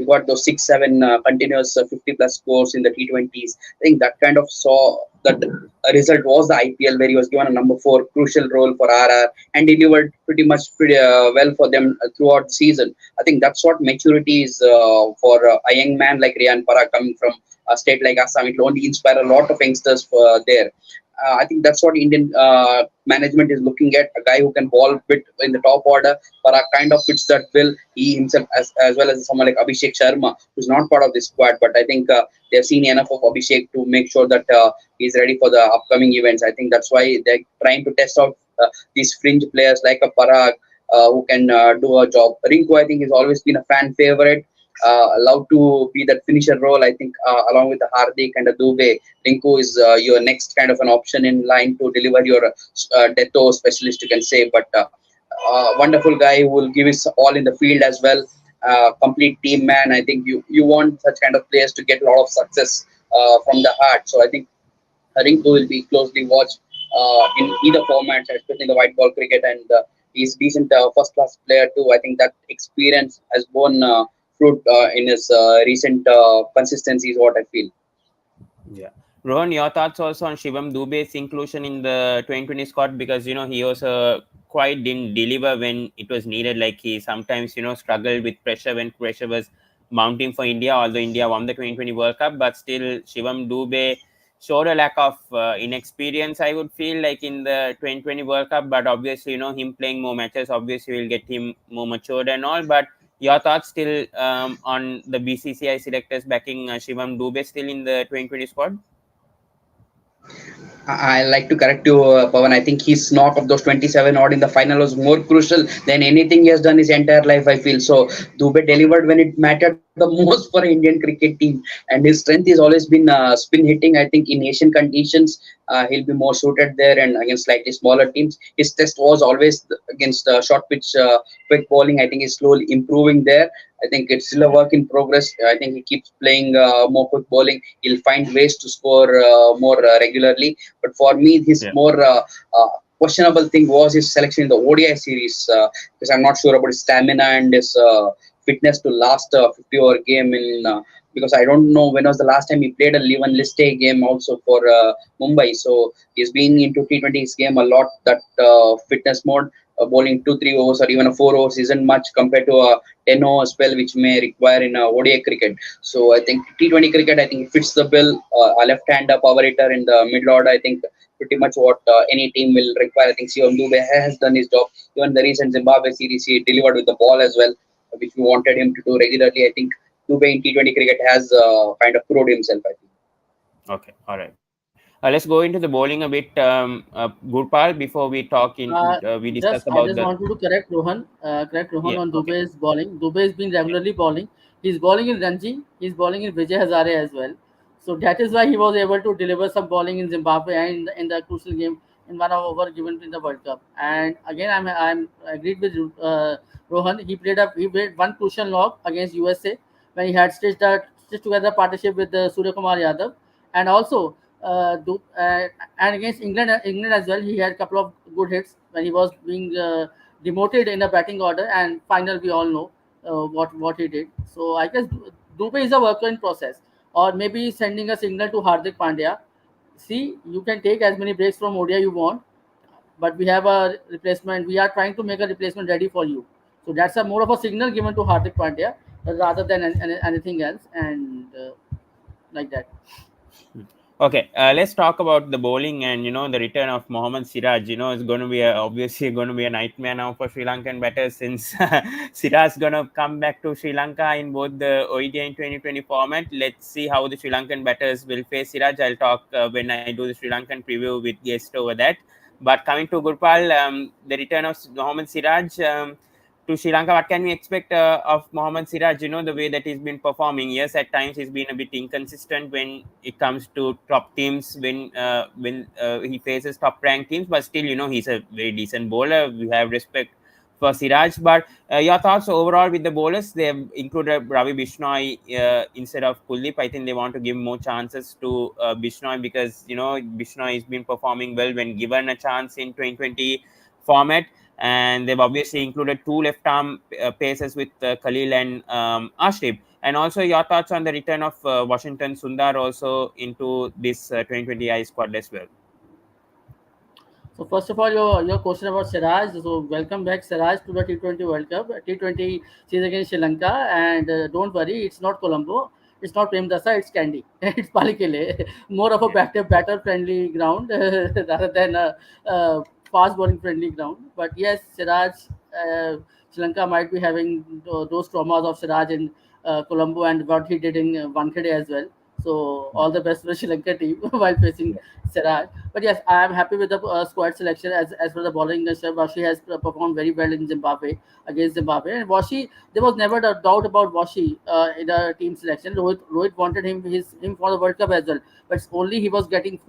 got those 6 7 continuous 50 plus scores in the T20s. I think that kind of saw that a result was the IPL where he was given a number 4 crucial role for RR and delivered pretty well for them throughout the season. I think that's what maturity is for a young man like Riyan Parag coming from a state like Assam. It will only inspire a lot of youngsters there. I think that's what Indian management is looking at, a guy who can ball bit in the top order. Parag kind of fits that bill. He himself, as well as someone like Abhishek Sharma, who's not part of this squad, but I think they've seen enough of Abhishek to make sure that he's ready for the upcoming events. I think that's why they're trying to test out these fringe players like a Parag who can do a job. Rinku, I think, has always been a fan favorite. Allowed to be that finisher role. I think along with the Hardik and the Dubey, Rinku is your next kind of an option in line to deliver your death over specialist, you can say. But wonderful guy who will give his all in the field as well. complete team man. I think you want such kind of players to get a lot of success from the heart. So I think who will be closely watched in either formats, especially in the white ball cricket, and he's decent first class player too. I think that experience has borne fruit in his recent consistency is what I feel. Yeah. Rohan, your thoughts also on Shivam Dube's inclusion in the 2020 squad, because he also quite didn't deliver when it was needed. Like he sometimes struggled with pressure when pressure was mounting for India. Although India won the 2020 World Cup, but still Shivam Dube showed a lack of inexperience, I would feel, like in the 2020 World Cup. But obviously him playing more matches obviously will get him more matured and all. But your thoughts still on the BCCI selectors backing Shivam Dube still in the 2020 squad? I like to correct you, Pawan. I think his knock of those 27 odd in the final was more crucial than anything he has done his entire life, I feel. So, Dube delivered when it mattered the most for Indian cricket team. And his strength has always been spin hitting. I think in Asian conditions, he'll be more suited there and against slightly smaller teams. His test was always against short pitch, quick bowling. I think he's slowly improving there. I think it's still a work in progress. I think he keeps playing more quick bowling. He'll find ways to score more regularly. But for me, his Yeah. more questionable thing was his selection in the ODI series, because I'm not sure about his stamina and his fitness to last a 50-over game in. Because I don't know when was the last time he played a Levan List A game also for Mumbai. So he's been into T20's game a lot. That fitness mode, bowling 2-3 overs or even a 4 overs isn't much compared to a 10-over spell which may require in ODI cricket. So I think T20 cricket, I think it fits the bill. A left-hander power hitter in the middle order, I think pretty much what any team will require. I think Shivam Dube has done his job. Even the recent Zimbabwe series, he delivered with the ball as well, which we wanted him to do regularly. I think Dube in T20 cricket has kind of proved himself, I think. Okay, all right. Let's go into the bowling a bit, Gurpal, before we talk we discuss I about just the. wanted to correct Rohan Yeah, on okay. Dubey's bowling. Dubey has been regularly bowling. He's bowling in Ranji. He's bowling in Vijay Hazare as well. So that is why he was able to deliver some bowling in Zimbabwe and in the crucial game in one over given in the World Cup. And again, I'm agreed with Rohan. He played one crucial knock against USA when he had stitched together partnership with Suryakumar Yadav, and also and against England as well, he had a couple of good hits when he was being demoted in the batting order. And final, we all know what he did. So I guess Dubey is a worker in process, or maybe sending a signal to Hardik Pandya. See, you can take as many breaks from ODI you want, but we have a replacement. We are trying to make a replacement ready for you. So that's a more of a signal given to Hardik Pandya rather than anything else, and like that. Okay, let's talk about the bowling and the return of Mohammad Siraj. It's going to be obviously going to be a nightmare now for Sri Lankan batters, since Siraj is going to come back to Sri Lanka in both the ODI and 2020 format. Let's see how the Sri Lankan batters will face Siraj. I'll talk when I do the Sri Lankan preview with guest over that. But coming to Gurpal, the return of Mohammad Siraj. To Sri Lanka, what can we expect of Mohammad Siraj? The way that he's been performing. Yes, at times he's been a bit inconsistent when it comes to top teams, when he faces top ranked teams, but still, he's a very decent bowler. We have respect for Siraj. But your thoughts overall with the bowlers? They have included Ravi Bishnoi instead of Kuldeep. I think they want to give more chances to Bishnoi, because Bishnoi has been performing well when given a chance in 2020 format. And they've obviously included two left arm paces with Khalil and Ashraf. And also your thoughts on the return of Washington Sundar also into this 2020I squad as well. So first of all, your question about Siraj. So welcome back, Siraj, to the T20 World Cup, T20 series against Sri Lanka, and don't worry, it's not Colombo, it's not Premdasa, it's Candy, it's Palikele, more of a Yeah. batter friendly ground rather than a fast bowling friendly ground. But yes, Siraj, Sri Lanka might be having those traumas of Siraj in Colombo and what he did in Wankhede as well. So all the best for the Sri Lanka team while facing Siraj. But yes, I am happy with the squad selection as for the bowling. Washi has performed very well in Zimbabwe against Zimbabwe, and Washi, there was never a doubt about Washi in the team selection. Rohit wanted him for the World Cup as well, but only he was getting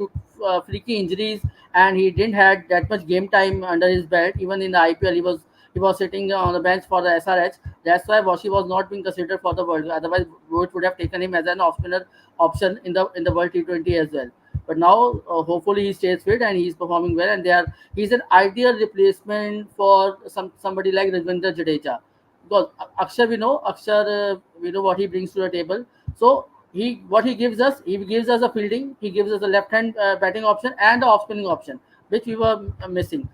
freaky injuries, and he didn't had that much game time under his belt. Even in the IPL, he was sitting on the bench for the SRH. That's why Washi was not being considered for the World Cup. Otherwise, Rohit would have taken him as an off-spinner option in the World T20 as well. But now, hopefully, he stays fit and he's performing well. And he's an ideal replacement for somebody like Ravindra Jadeja, because we know what he brings to the table. So he gives us, he gives us a fielding, he gives us a left hand batting option and the off spinning option, which we were missing.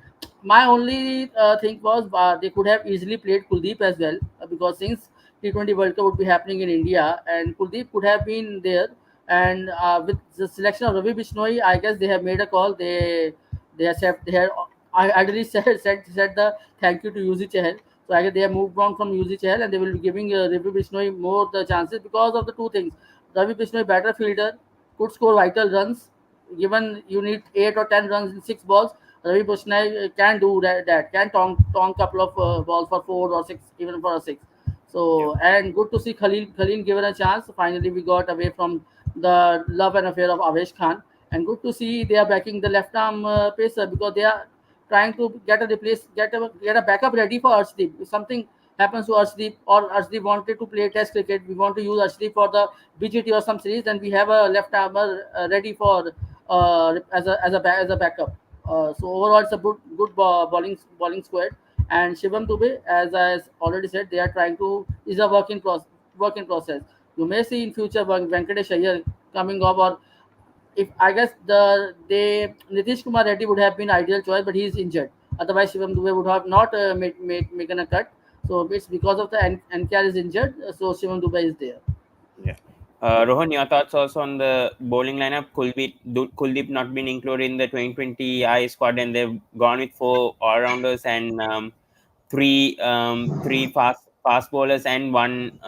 My only thing was they could have easily played Kuldeep as well, because since T20 World Cup would be happening in India and Kuldeep could have been there. And with the selection of Ravi Bishnoi, I guess they have made a call. They have said, they had I ideally said the thank you to UZ Chahal. So I guess they have moved on from UZ Chahal and they will be giving Ravi Bishnoi more the chances because of the two things. Ravi Bishnoi, better fielder, could score vital runs. Given you need 8 or 10 runs in 6 balls, Ravi Bishnoi can do that can tong couple of balls for 4 or 6, even for a 6. Yeah. So, and good to see Khalil given a chance. Finally, we got away from the love and affair of Avesh Khan, and good to see they are backing the left arm pacer, because they are trying to get a backup ready for Arshdeep. If something happens to Arshdeep, or Arshdeep wanted to play Test cricket, we want to use Arshdeep for the BGT or some series, then we have a left armer ready for as a backup. So overall, it's a good bowling squad. And Shivam Dubey, as I already said, they are trying to is a work in process. You may see in future Venkatesh Iyer coming up, or if I guess they Nitish Kumar Reddy would have been ideal choice, but he is injured. Otherwise, Shivam Dubey would have not making a cut. So it's because of the NKR is injured. So Shivam Dubey is there. Yeah. Rohan, your thoughts also on the bowling lineup? Kuldeep not been included in the 2020I squad, and they've gone with 4 all-rounders and three fast bowlers and one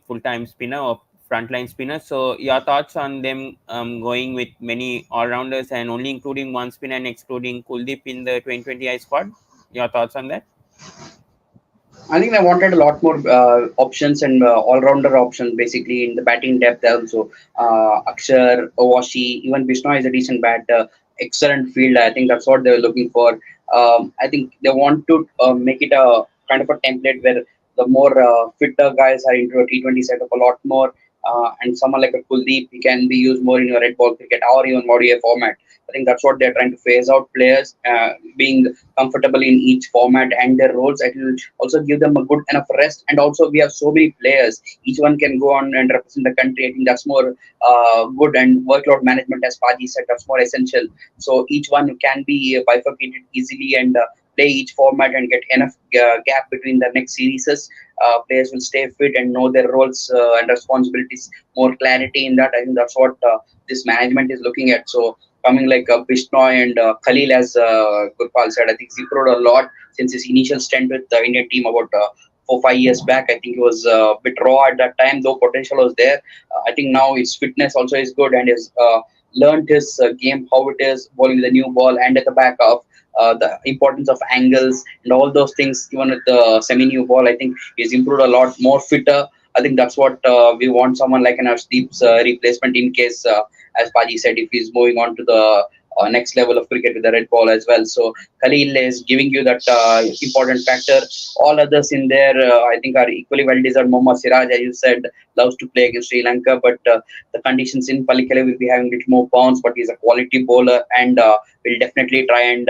full-time spinner or frontline spinner. So your thoughts on them going with many all-rounders and only including one spinner and excluding Kuldeep in the 2020I squad? Your thoughts on that? I think I wanted a lot more options and all-rounder options basically in the batting depth also. Akshar, Owashi, even Bishnoi is a decent batter, excellent fielder. I think that's what they're looking for. I think they want to make it a kind of a template where the more fitter guys are into a T20 setup a lot more. And someone like a Kuldeep, he can be used more in a red ball cricket or even ODI format. I think that's what they're trying to phase out players being comfortable in each format and their roles. It will also give them a good enough rest. And also, we have so many players. Each one can go on and represent the country. I think that's more good, and workload management, as Paji said, that's more essential. So each one can be bifurcated easily and play each format and get enough gap between the next series. Players will stay fit and know their roles and responsibilities. More clarity in that. I think that's what this management is looking at. So coming like Bishnoi and Khalil, as Gurpal said, I think he's improved a lot since his initial stint with the Indian team about 4 5 years back. I think he was a bit raw at that time, though potential was there. I think now his fitness also is good and has learned his game, how it is bowling the new ball and at the back of the importance of angles and all those things. Even with the semi-new ball, I think he's improved a lot, more fitter. I think that's what we want, someone like an Arshdeep's replacement in case, as Paji said, if he's moving on to the next level of cricket with the red ball as well. So Khalil is giving you that important factor. All others in there, I think, are equally well deserved. Mohammad Siraj, as you said, loves to play against Sri Lanka, but the conditions in Palikale will be having a little more bounce. But he's a quality bowler and will definitely try and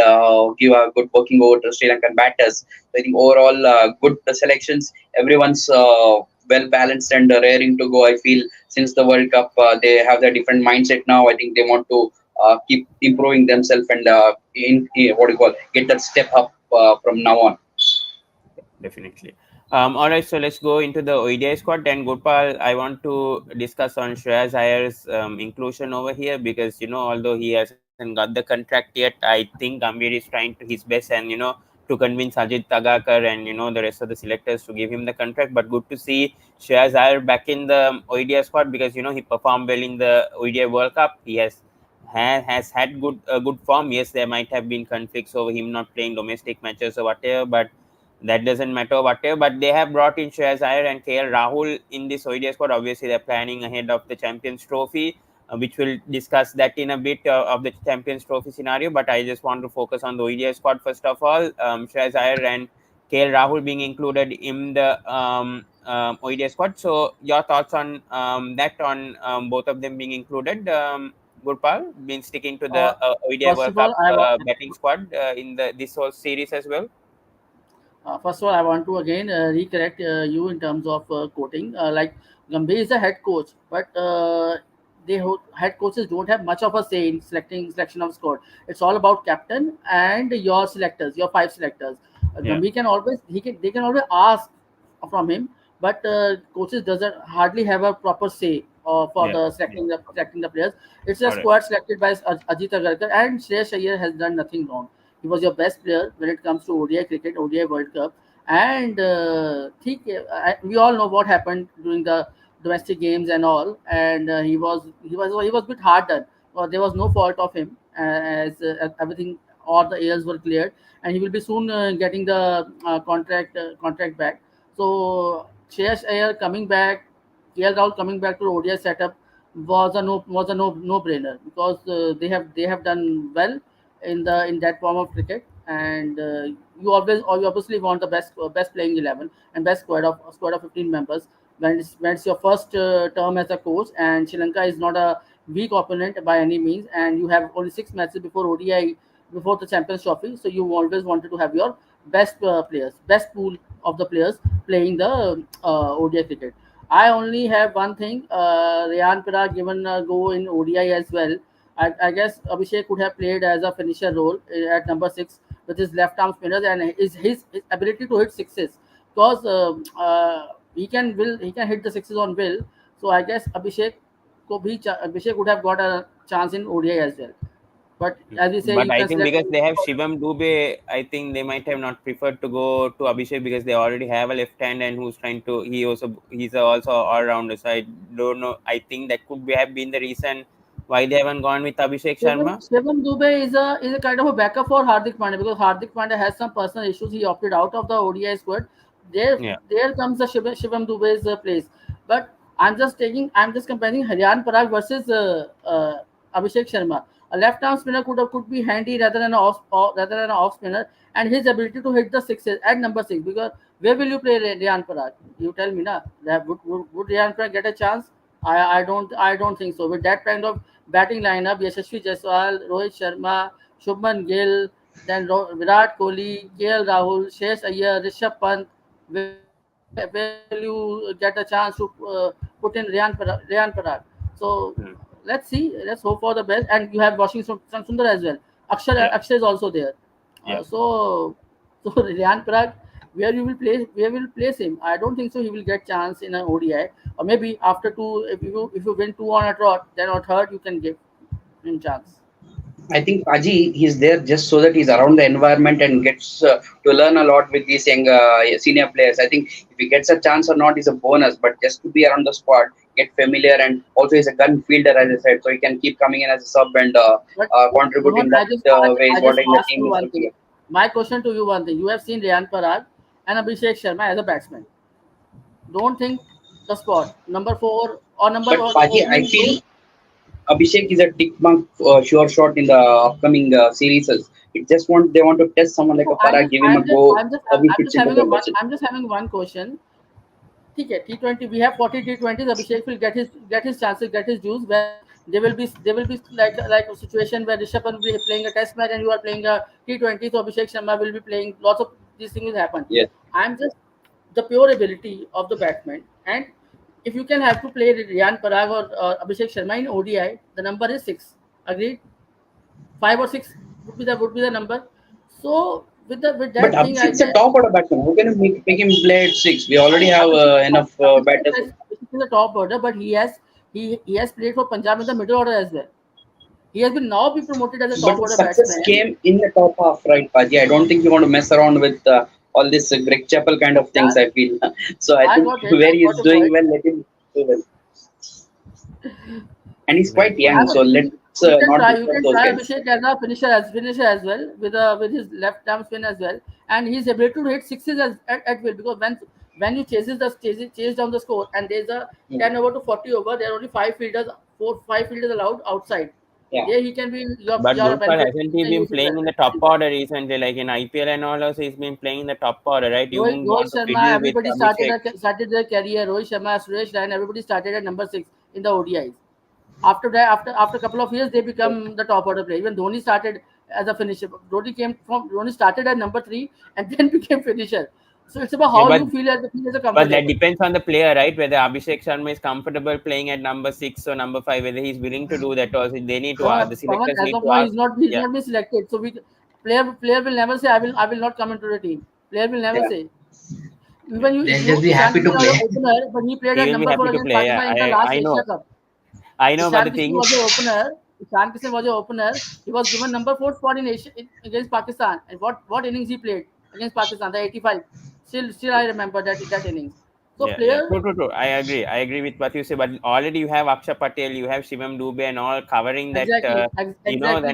give a good working over to Sri Lankan batters. So I think overall, good selections. Everyone's well balanced and raring to go. I feel since the World Cup, they have their different mindset now. I think they want to keep improving themselves and what do you call, get that step up from now on. Definitely. All right, so let's go into the ODI squad. And Gopal, I want to discuss on Shreyas Iyer's inclusion over here because, although he hasn't got the contract yet, I think Gambhir is trying to his best and, to convince Ajit Tagakar and, the rest of the selectors to give him the contract. But good to see Shreyas Iyer back in the ODI squad because, he performed well in the ODI World Cup. He has had good form. Yes, there might have been conflicts over him not playing domestic matches or whatever, but that doesn't matter whatever. But they have brought in Shreyas Iyer and KL Rahul in this ODI squad. Obviously, they're planning ahead of the Champions Trophy, which we'll discuss that in a bit of the Champions Trophy scenario. But I just want to focus on the ODI squad first of all. Shreyas Iyer and KL Rahul being included in the ODI squad. So your thoughts on that, on both of them being included? Gurpal, been sticking to the Uh, ODI First World of all, Cup batting squad in the this whole series as well. First of all, I want to again recorrect you in terms of quoting. Like Gambhir is a head coach, but head coaches don't have much of a say in selection of squad. It's all about captain and your selectors, your five selectors. Yeah, Gambhir can always they can always ask from him, but coaches doesn't hardly have a proper say for yeah, the yeah. selecting the players. It's a All right. squad selected by Ajit Agarkar, and Shreyas Iyer has done nothing wrong. He was your best player when it comes to ODI cricket, ODI World Cup, and we all know what happened during the domestic games and all. And he was a bit hard done. Well, there was no fault of him, as everything, all the errors were cleared, and he will be soon getting the contract back. So Shreyas Iyer coming back, KL Rahul coming back to the ODI setup was a no brainer, because they have done well in that form of cricket. And you obviously want the best playing 11 and best squad of 15 members when it's your first term as a coach, and Sri Lanka is not a weak opponent by any means, and you have only 6 matches before ODI, before the Champions Trophy. So you always wanted to have your best players, best pool of the players playing the ODI cricket. I only have one thing. Ryan Pera given a go in ODI as well. I guess Abhishek could have played as a finisher role at number 6 with his left arm spinners, and his ability to hit sixes, because he can hit the sixes on will. So I guess Abhishek would have got a chance in ODI as well. But as we say, But you I can think select because they have anyone. Shivam Dube, I think they might have not preferred to go to Abhishek because they already have a left hand and who's trying to. He's also all rounder. So I don't know. I think that could have been the reason why they haven't gone with Abhishek Sharma. Shivam Dube is a kind of a backup for Hardik Pandya, because Hardik Pandya has some personal issues. He opted out of the ODI squad. There Yeah, there comes the Shivam Dube's place. But I'm just comparing Haryan Parag versus Abhishek Sharma. A left arm spinner could be handy rather than an off spinner, and his ability to hit the sixes at number 6. Because where will you play Ryan Parag? You tell me, na. Would Ryan Parag get a chance? I don't think so. With that kind of batting lineup, Yashasvi Jaiswal, Rohit Sharma, Shubman Gill, then Virat Kohli, KL Rahul, Shreyas Iyer, Rishabh Pant, where will you get a chance to put in Ryan Parag? So hmm, let's see. Let's hope for the best. And you have Washington Sundar as well. yeah, Akshay is also there. yeah. So Ryan Parag, where will you place him? I don't think so. He will get chance in an ODI, or maybe after two. If you win two on a trot, then on third you can give him chance. I think Paji, he's there just so that he's around the environment and gets to learn a lot with these young senior players. I think if he gets a chance or not is a bonus, but just to be around the squad, get familiar, and also he's a gun fielder, as I said, so he can keep coming in as a sub and But contribute Rohan, in that way I is what just in the ask team you is one thing. looking at. My question to you one thing. You have seen Ryan Parag and Abhishek Sharma as a batsman. Don't think the squad number 4 or number But or Paji, I opening feel those. Abhishek is a tick mark sure shot in the upcoming series. It just want they want to test someone like No, a Parag, give him a go, how he I'm fits just into having a them. one. That's it. I'm just having one question. Okay, T20. We have 40 T20s. Abhishek will get his chances, get his dues. When there will be like a situation where Rishabh Pant will be playing a Test match and you are playing a T20. So Abhishek Sharma will be playing. Lots of these things will happen. Yes. I'm just the pure ability of the batsman. And if you can have to play Ryan Parag or Abhishek Sharma in ODI, the number is 6. Agreed. 5 or 6 would be the number. So with But that thing, I Abhishek's a can. top order batsman. How can you make him play at 6? We already have enough batters. Abhishek is a top order, but he has played for Punjab in the middle order as well. He has been now be promoted as a But top his order success batsman. came in the top half, right, Paji? I don't think you want to mess around with all this Greg Chappell kind of Yeah, things, I feel. So I I think got it. where I he got is your doing point. well, let him do well. And he's Well quite put. young, so let's You can not try. You disturb can those try guys. Abhishek as a finisher as well with his left arm spin as well, and his ability to hit sixes at will, because when you chase down the score, and there's a Hmm. 10 over to 40 over, there are only five fielders allowed outside. Yeah. There he can be But your Gurpal, benefit. hasn't He he can been use his playing in the top benefit. order recently, like in IPL and all? Also, he's been playing in the top order, right? You wouldn't Rohit want to Sharma, fiddle with everybody Abhishek. started their career. Rohit Sharma, Suresh Raina, everybody started at number 6 in the ODIs. After that, after a couple of years, they become the top order player. Even Dhoni started as a finisher. Dhoni started at number 3 and then became finisher. So it's about Yeah, how you feel as a but that comfortable. depends on the player, right? Whether Abhishek Sharma is comfortable playing at number 6 or number 5, whether he's willing to do that, or they need to ask, the Pawan, selectors as need of to now, ask. he's Yeah, not been selected. So player will never say I will not come into the team. Player will never Yeah. say. yeah. Even They'll you just be Ishan happy to Kishan was play. an opener, but he played He at will be number 4 happy to against play. Yeah, Pakistan in the last I Asia know, Cup. I know. But Ishan the Kishan thing was is, the opener. Ishan Kishan was the opener. He was given number 4 spot in Asia against Pakistan. And what innings he played against Pakistan, the 85. Still I remember that innings. So yeah, player true. I agree with what you say. But already you have Akshay Patel, you have Shivam Dubey, and all covering that. Exactly. The number.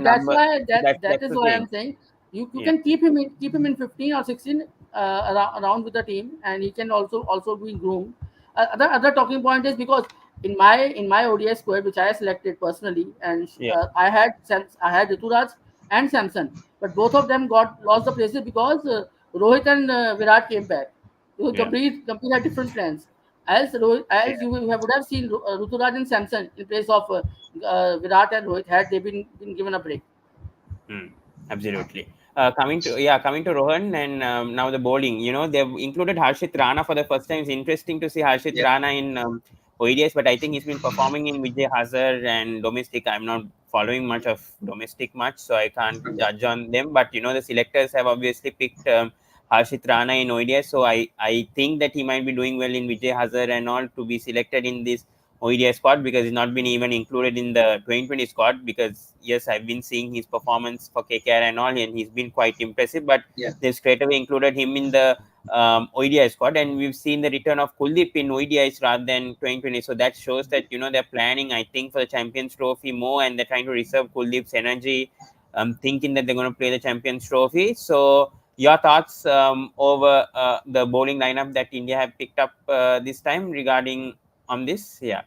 That That's is the why thing. I'm saying you Yeah, can keep him in 15 or 16 around with the team, and he can also be groomed. Other talking point is because in my ODS squad, which I selected personally, and yeah, I had Rituraj and Samson, but both of them got lost the places because Rohit and Virat came back. You yeah. complete had different plans. Else you would have seen Ruturaj and Samson in place of Virat and Rohit had they been given a break. Mm, absolutely. Coming to Rohan and now the bowling. They've included Harshit Rana for the first time. It's interesting to see Harshit Yeah. Rana in ODIs, but I think he's been performing in Vijay Hazard and domestic. I'm not following much of domestic much, so I can't Okay. judge on them. But the selectors have obviously picked Harshit Rana in ODIs, so I think that he might be doing well in Vijay Hazard and all to be selected in this ODI squad, because he's not been even included in the 2020 squad. Because yes, I've been seeing his performance for KKR and all, and he's been quite impressive. But Yeah. they straight away included him in the ODI squad, and we've seen the return of Kuldeep in ODIs rather than 2020. So that shows that they're planning, I think, for the Champions Trophy more, and they're trying to reserve Kuldeep's energy, thinking that they're going to play the Champions Trophy. So your thoughts over the bowling lineup that India have picked up this time regarding on this? Yeah.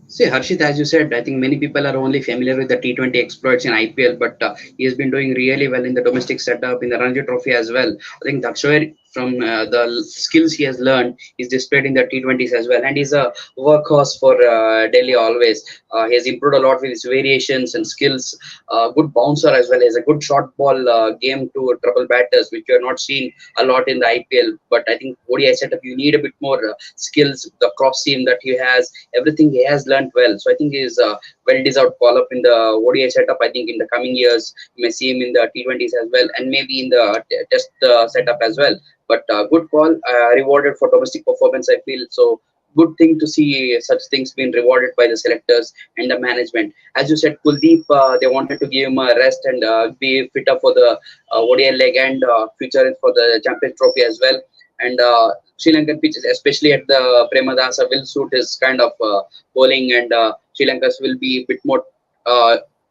See, Harshit, as you said, I think many people are only familiar with the T20 exploits in IPL, but he has been doing really well in the domestic setup, in the Ranji Trophy as well. I think that's where, from the skills he has learned, is displayed in the T20s as well. And he's a workhorse for Delhi always. He has improved a lot with his variations and skills. Good bouncer as well. He has a good short ball game to trouble batters, which you have not seen a lot in the IPL. But I think ODI setup, you need a bit more skills, the cross seam that he has, everything he has learned well. So I think he's well deserved call up in the ODI setup. I think in the coming years you may see him in the T20s as well, and maybe in the test setup as well. But good call, rewarded for domestic performance, I feel. So good thing to see such things being rewarded by the selectors and the management. As you said, Kuldeep, they wanted to give him a rest and be fitter for the ODI leg and future for the Champions Trophy as well. And Sri Lankan pitches, especially at the Premadasa, will suit his kind of bowling, and Sri Lankas will be a bit more.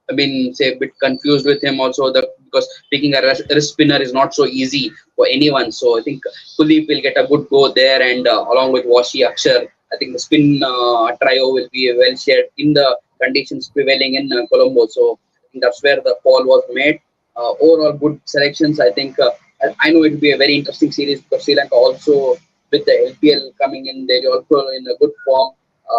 I mean, say a bit confused with him also, because picking a wrist spinner is not so easy for anyone. So I think Kuldeep will get a good go there, and along with Washi Akshar, I think the spin trio will be well shared in the conditions prevailing in Colombo. So I think that's where the call was made. Overall, good selections. I think I know it will be a very interesting series because Sri Lanka also, with the LPL coming in, they're also in a good form.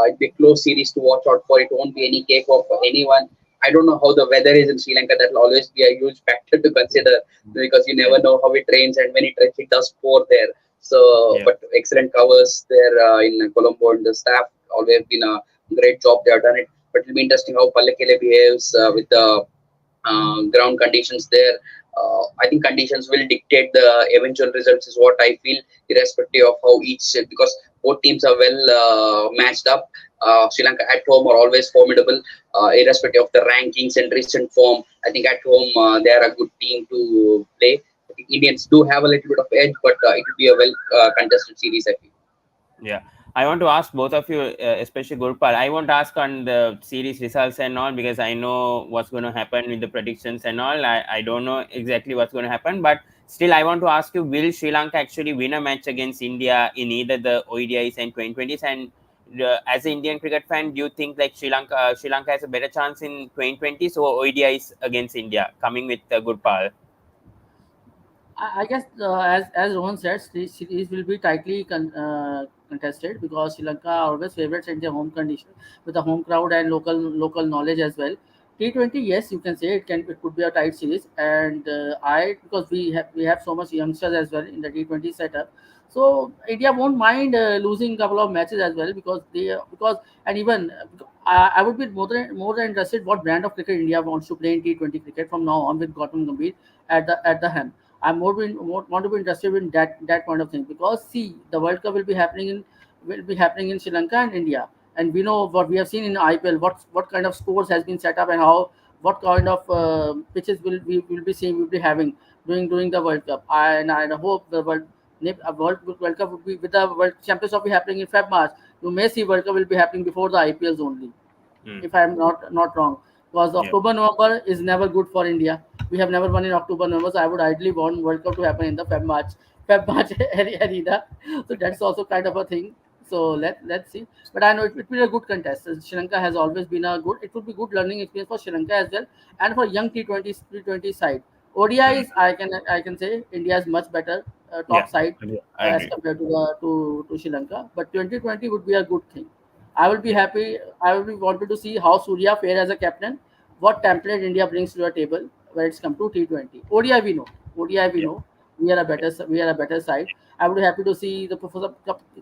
It'll be a close series to watch out for. It won't be any cakewalk for anyone. I don't know how the weather is in Sri Lanka. That will always be a huge factor to consider, because you Yeah. never know how it rains, and when it rains, it does pour there. So, Yeah. but excellent covers there in Colombo, and the staff always been a great job. They have done it. But it'll be interesting how Pallekele behaves with the ground conditions there. I think conditions will dictate the eventual results, is what I feel, irrespective of how each, because both teams are well matched up. Sri Lanka at home are always formidable, irrespective of the rankings and recent form. I think at home they are a good team to play. I think Indians do have a little bit of edge, but it will be a well contested series, I feel. Yeah, I want to ask both of you, especially Gurpal. I won't ask on the series results and all, because I know what's going to happen with the predictions and all. I don't know exactly what's going to happen, but still, I want to ask you: will Sri Lanka actually win a match against India in either the ODIs and 2020s? And as an Indian cricket fan, do you think like Sri Lanka has a better chance in 2020? So ODIs against India coming with Gurpal. I guess as Rohan said, this series will be tightly contested because Sri Lanka are always favorites in their home condition with the home crowd and local knowledge as well. T20, yes, you can say it could be a tight series, and I because we have so much youngsters as well in the T20 setup, so India won't mind losing a couple of matches as well because and even I would be more than interested what brand of cricket India wants to play in T20 cricket from now on with Gautam Gambhir at the helm. I'm want to be interested in that point of thing because see the World Cup will be happening in Sri Lanka and India, and we know what we have seen in IPL. What kind of scores has been set up and how what kind of pitches will be seeing will be having during the World Cup. And I hope the World Cup would be with the World Champions will be happening in March. You may see World Cup will be happening before the IPLs only Hmm. if I'm not wrong. Because Yeah. October November is never good for India. We have never won in October November, so I would ideally want World Cup to happen in the Feb March arena. So that's also kind of a thing. So let's see. But I know it will be a good contest. Sri Lanka has always been a good. It would be good learning experience for Sri Lanka as well, and for young T20 side. Hmm. ODIs I can say India is much better Yeah. top side I as agree. compared to Sri Lanka. But 2020 would be a good thing. I will be Yeah. happy. I will be wanted to see how Surya fare as a captain, what template India brings to the table when it's come to T20. ODI we know. ODI we Yeah. know. We are a better side. I would be happy to see the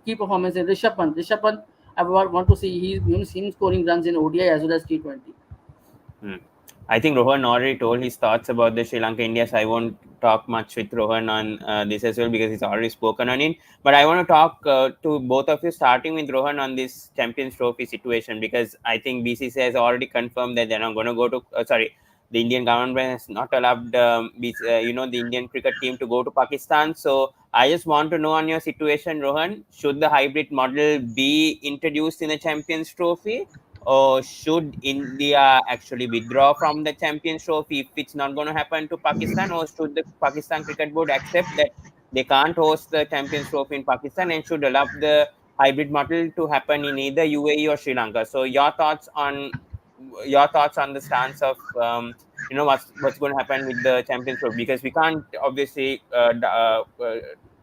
key performance in Rishabh Pant. Rishabh Pant, I would want to see him scoring runs in ODI as well as T20. Hmm. I think Rohan already told his thoughts about the Sri Lanka India, so I won't talk much with Rohan on this as well because he's already spoken on it. But I want to talk to both of you, starting with Rohan on this Champions Trophy situation because I think BCCI has already confirmed that they're not going to go to. The Indian government has not allowed the Indian cricket team to go to Pakistan. So I just want to know on your situation, Rohan, should the hybrid model be introduced in the Champions Trophy? Or should India actually withdraw from the Champions Trophy if it's not going to happen to Pakistan? Or should the Pakistan Cricket Board accept that they can't host the Champions Trophy in Pakistan and should allow the hybrid model to happen in either UAE or Sri Lanka? So your thoughts on the stance of what's going to happen with the Champions Trophy because we can't obviously tell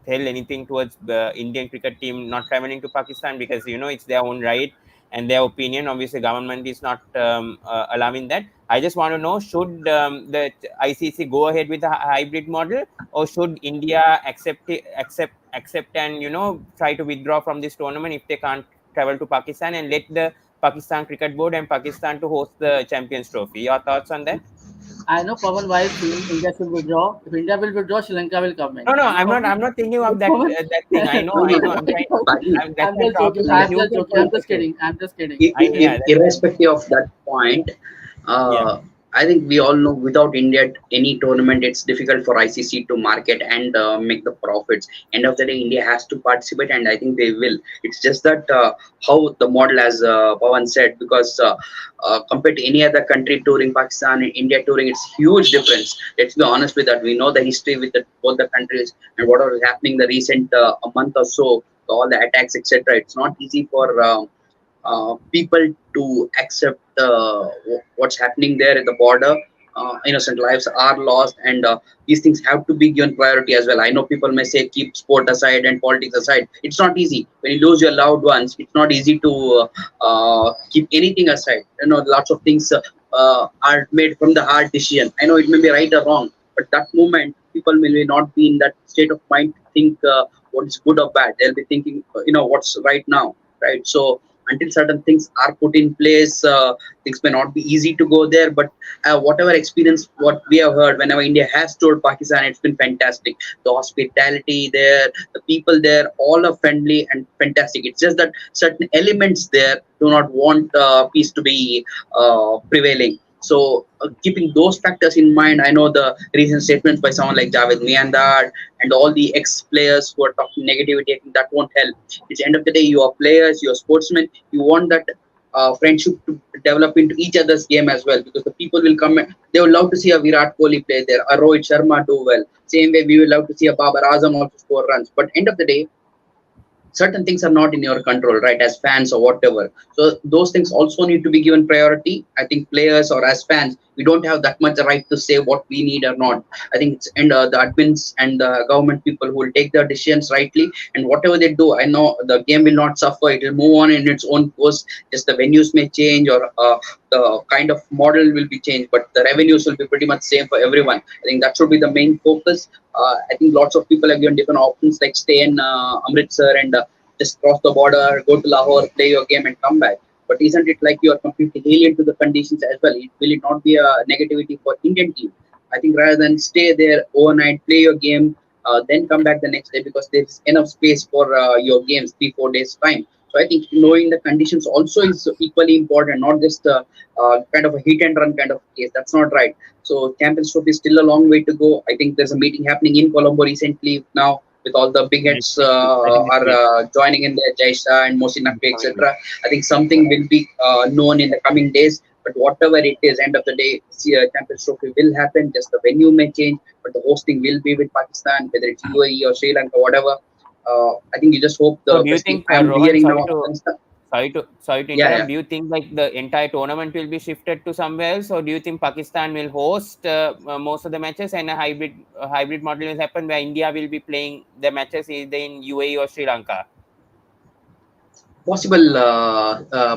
anything towards the Indian cricket team not traveling to Pakistan because it's their own right and their opinion. Obviously, government is not allowing that. I just want to know: should the ICC go ahead with the hybrid model, or should India accept, and try to withdraw from this tournament if they can't travel to Pakistan and let the Pakistan Cricket Board and Pakistan to host the Champions Trophy? Your thoughts on that? I know Pawan why India should withdraw. If India will withdraw, Sri Lanka will come in. No, no, I know I'm not. Pawan. I'm not thinking of that Pawan. that thing. I know. No, I no, know. I'm trying. Bali. That's I'm why I'm just joking. talking on the I'm just future joking. I'm just perspective. kidding. I'm just kidding. Yeah, that's why. Irrespective of that point, Yeah, I think we all know without India, any tournament, it's difficult for ICC to market and make the profits. End of the day, India has to participate, and I think they will. It's just that how the model, as Pawan said, because compared to any other country touring Pakistan and India touring, it's huge difference. Let's be honest with that. We know the history with both the countries and whatever is happening the recent a month or so, all the attacks, etc. It's not easy for people to accept what's happening there at the border. Innocent lives are lost, and these things have to be given priority as well. I know people may say keep sport aside and politics aside. It's not easy when you lose your loved ones. It's not easy to keep anything aside. Lots of things are made from the hard decision. I know it may be right or wrong, but that moment people may not be in that state of mind to think what is good or bad. They'll be thinking, what's right now, right? So until certain things are put in place, things may not be easy to go there. But whatever experience, what we have heard, whenever India has toured Pakistan, it's been fantastic. The hospitality there, the people there, all are friendly and fantastic. It's just that certain elements there do not want peace to be prevailing. So, keeping those factors in mind, I know the recent statements by someone like Javed Miandar and all the ex-players who are talking negativity. I think that won't help. It's the end of the day, you are players, you are sportsmen. You want that friendship to develop into each other's game as well, because the people will come. They would love to see a Virat Kohli play there, a Rohit Sharma do well. Same way, we will love to see a Babar Azam also score runs. But end of the day, certain things are not in your control, right? As fans or whatever. So those things also need to be given priority. I think players or as fans, we don't have that much right to say what we need or not. I think it's and the admins and the government people who will take their decisions rightly, and whatever they do, I know the game will not suffer. It will move on in its own course. Just the venues may change or the kind of model will be changed, but the revenues will be pretty much same for everyone. I think that should be the main focus. I think lots of people have given different options like stay in Amritsar and just cross the border, go to Lahore, play your game and come back. But isn't it like you are completely alien to the conditions as well? Will it not be a negativity for Indian team? I think rather than stay there overnight, play your game, then come back the next day because there's enough space for your games 3 4 days time. So I think knowing the conditions also is equally important, not just kind of a hit and run kind of case. That's not right. So Champions Trophy is still a long way to go. I think there's a meeting happening in Colombo recently now with all the big heads I think are joining in there, Jaisha and Mosin Naqvi, etc. I think something will be known in the coming days. But whatever it is, end of the day, Champions Trophy will happen. Just the venue may change, but the hosting will be with Pakistan, whether it's UAE or Sri Lanka, whatever. I think you just hope So the do you best. think, I'm Rohan, hearing now Afghanistan. sorry to Yeah, interrupt. yeah. Do you think like the entire tournament will be shifted to somewhere else, or do you think Pakistan will host most of the matches and a hybrid model will happen where India will be playing the matches either in UAE or Sri Lanka? Possible,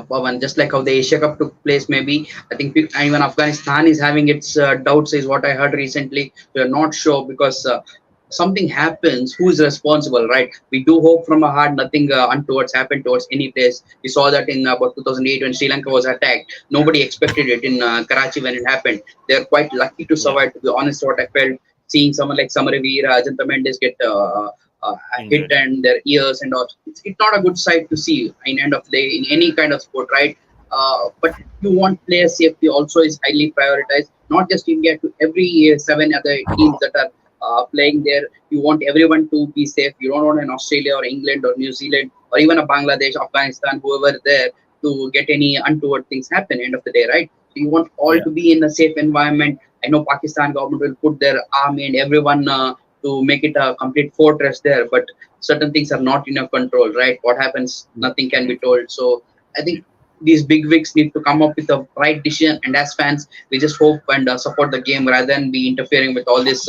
Pawan, just like how the Asia Cup took place, maybe. I think even Afghanistan is having its doubts, is what I heard recently. We are not sure because something happens. Who is responsible, right? We do hope from our heart nothing untowards happened towards any place. We saw that in about 2008 when Sri Lanka was attacked. Nobody expected it in Karachi when it happened. They're quite lucky to Yeah, survive, to be honest, what I felt. Seeing someone like Samaravira, Ajanta Mendes get hit injured. and their ears and all. It's not a good sight to see in end of the day in any kind of sport, right? But you want player safety also is highly prioritized. Not just India, to every seven other teams that are playing there. You want everyone to be safe. You don't want an Australia or England or New Zealand or even a Bangladesh, Afghanistan, whoever there to get any untoward things happen. End of the day, right? So you want all Yeah. to be in a safe environment. I know Pakistan government will put their army and everyone to make it a complete fortress there, but certain things are not in your control, right? What happens, nothing can be told. So I think these big wigs need to come up with the right decision, and as fans, we just hope and support the game rather than be interfering with all these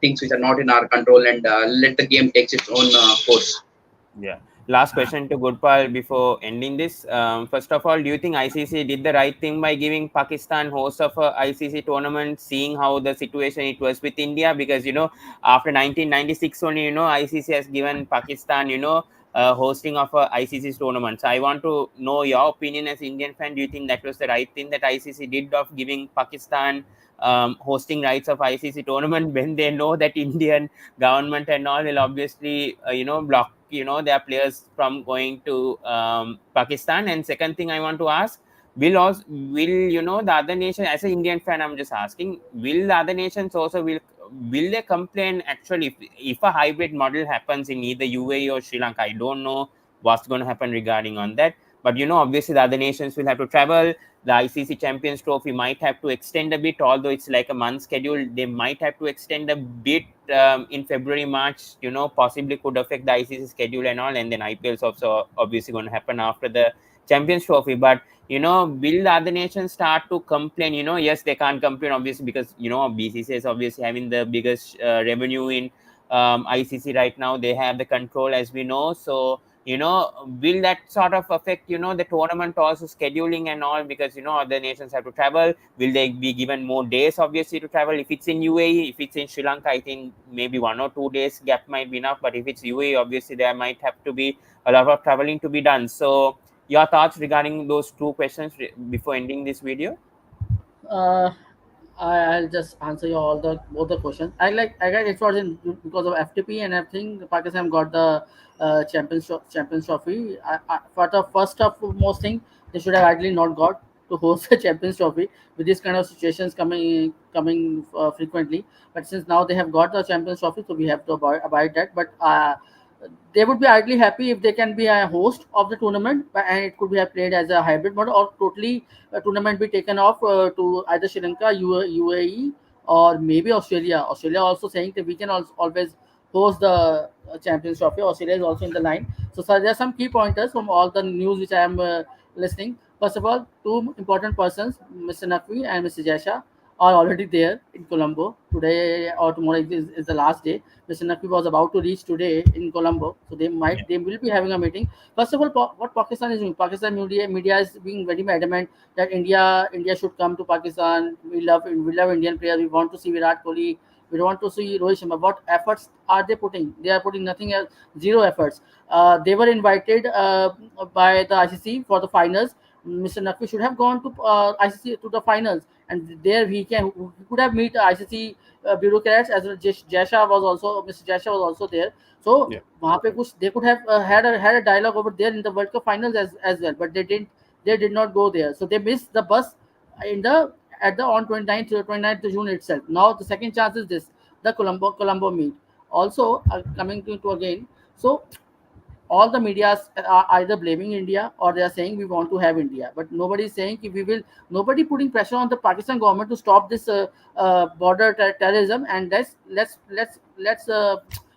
things which are not in our control and let the game takes its own course. Yeah. Last question to Gurpal before ending this. First of all, do you think ICC did the right thing by giving Pakistan host of a ICC tournament, seeing how the situation it was with India? Because, after 1996 only, ICC has given Pakistan, hosting of a ICC tournament. So I want to know your opinion as Indian fan. Do you think that was the right thing that ICC did of giving Pakistan hosting rights of ICC tournament when they know that Indian government and all will obviously block their players from going to Pakistan? And second thing I want to ask, will the other nation, as an Indian fan, I'm just asking, will the other nations also will they complain actually if a hybrid model happens in either UAE or Sri Lanka? I don't know what's going to happen regarding on that, but obviously the other nations will have to travel. The ICC Champions Trophy might have to extend a bit, although it's like a month schedule. They might have to extend a bit in February, March. Possibly could affect the ICC schedule and all. And then IPL is also obviously going to happen after the Champions Trophy. But will the other nations start to complain? Yes, they can't complain obviously because BCCI is obviously having the biggest revenue in ICC right now. They have the control, as we know. So will that sort of affect the tournament also scheduling and all, because other nations have to travel? Will they be given more days obviously to travel? If it's in UAE, if it's in Sri Lanka, I think maybe 1 or 2 days gap might be enough, but if it's UAE, obviously there might have to be a lot of traveling to be done. So your thoughts regarding those two questions before ending this video? Uh, I'll just answer you all the both the questions. I got it was in because of FTP and everything. Pakistan got the Champions Trophy. For the first of most thing, they should have actually not got to host the Champions Trophy with this kind of situations coming frequently. But since now they have got the Champions Trophy, so we have to abide that. But they would be ideally happy if they can be a host of the tournament, and it could be played as a hybrid model, or totally a tournament be taken off to either Sri Lanka, UAE, or maybe Australia. Australia also saying that we can also always host the Champions Trophy. Australia is also in the line. So, sir, there are some key pointers from all the news which I am listening. First of all, two important persons, Mr. Naqvi and Mr. Jaisha, are already there in Colombo. Today or tomorrow is the last day. Mr. Naqvi was about to reach today in Colombo, so they will be having a meeting. First of all, what Pakistan is doing, Pakistan media is being very adamant that India should come to Pakistan. We love Indian players. We want to see Virat Kohli. We don't want to see Rohit Sharma. What efforts are they putting? They are putting nothing else, zero efforts. They were invited by the ICC for the finals. Mr. Naqvi should have gone to ICC to the finals, and there he could have met ICC bureaucrats as well. Jasha was also Mr. Jasha was also there. So Yeah. वहाँ पे कुछ they could have had a dialogue over there in the World Cup finals as well, but they didn't. They did not go there, so they missed the bus in the at the on 29th June itself. Now the second chance is this, the Colombo meet. Also coming to again, so all the medias are either blaming India or they are saying we want to have India, but nobody is saying we will. Nobody putting pressure on the Pakistan government to stop this border terrorism, and let's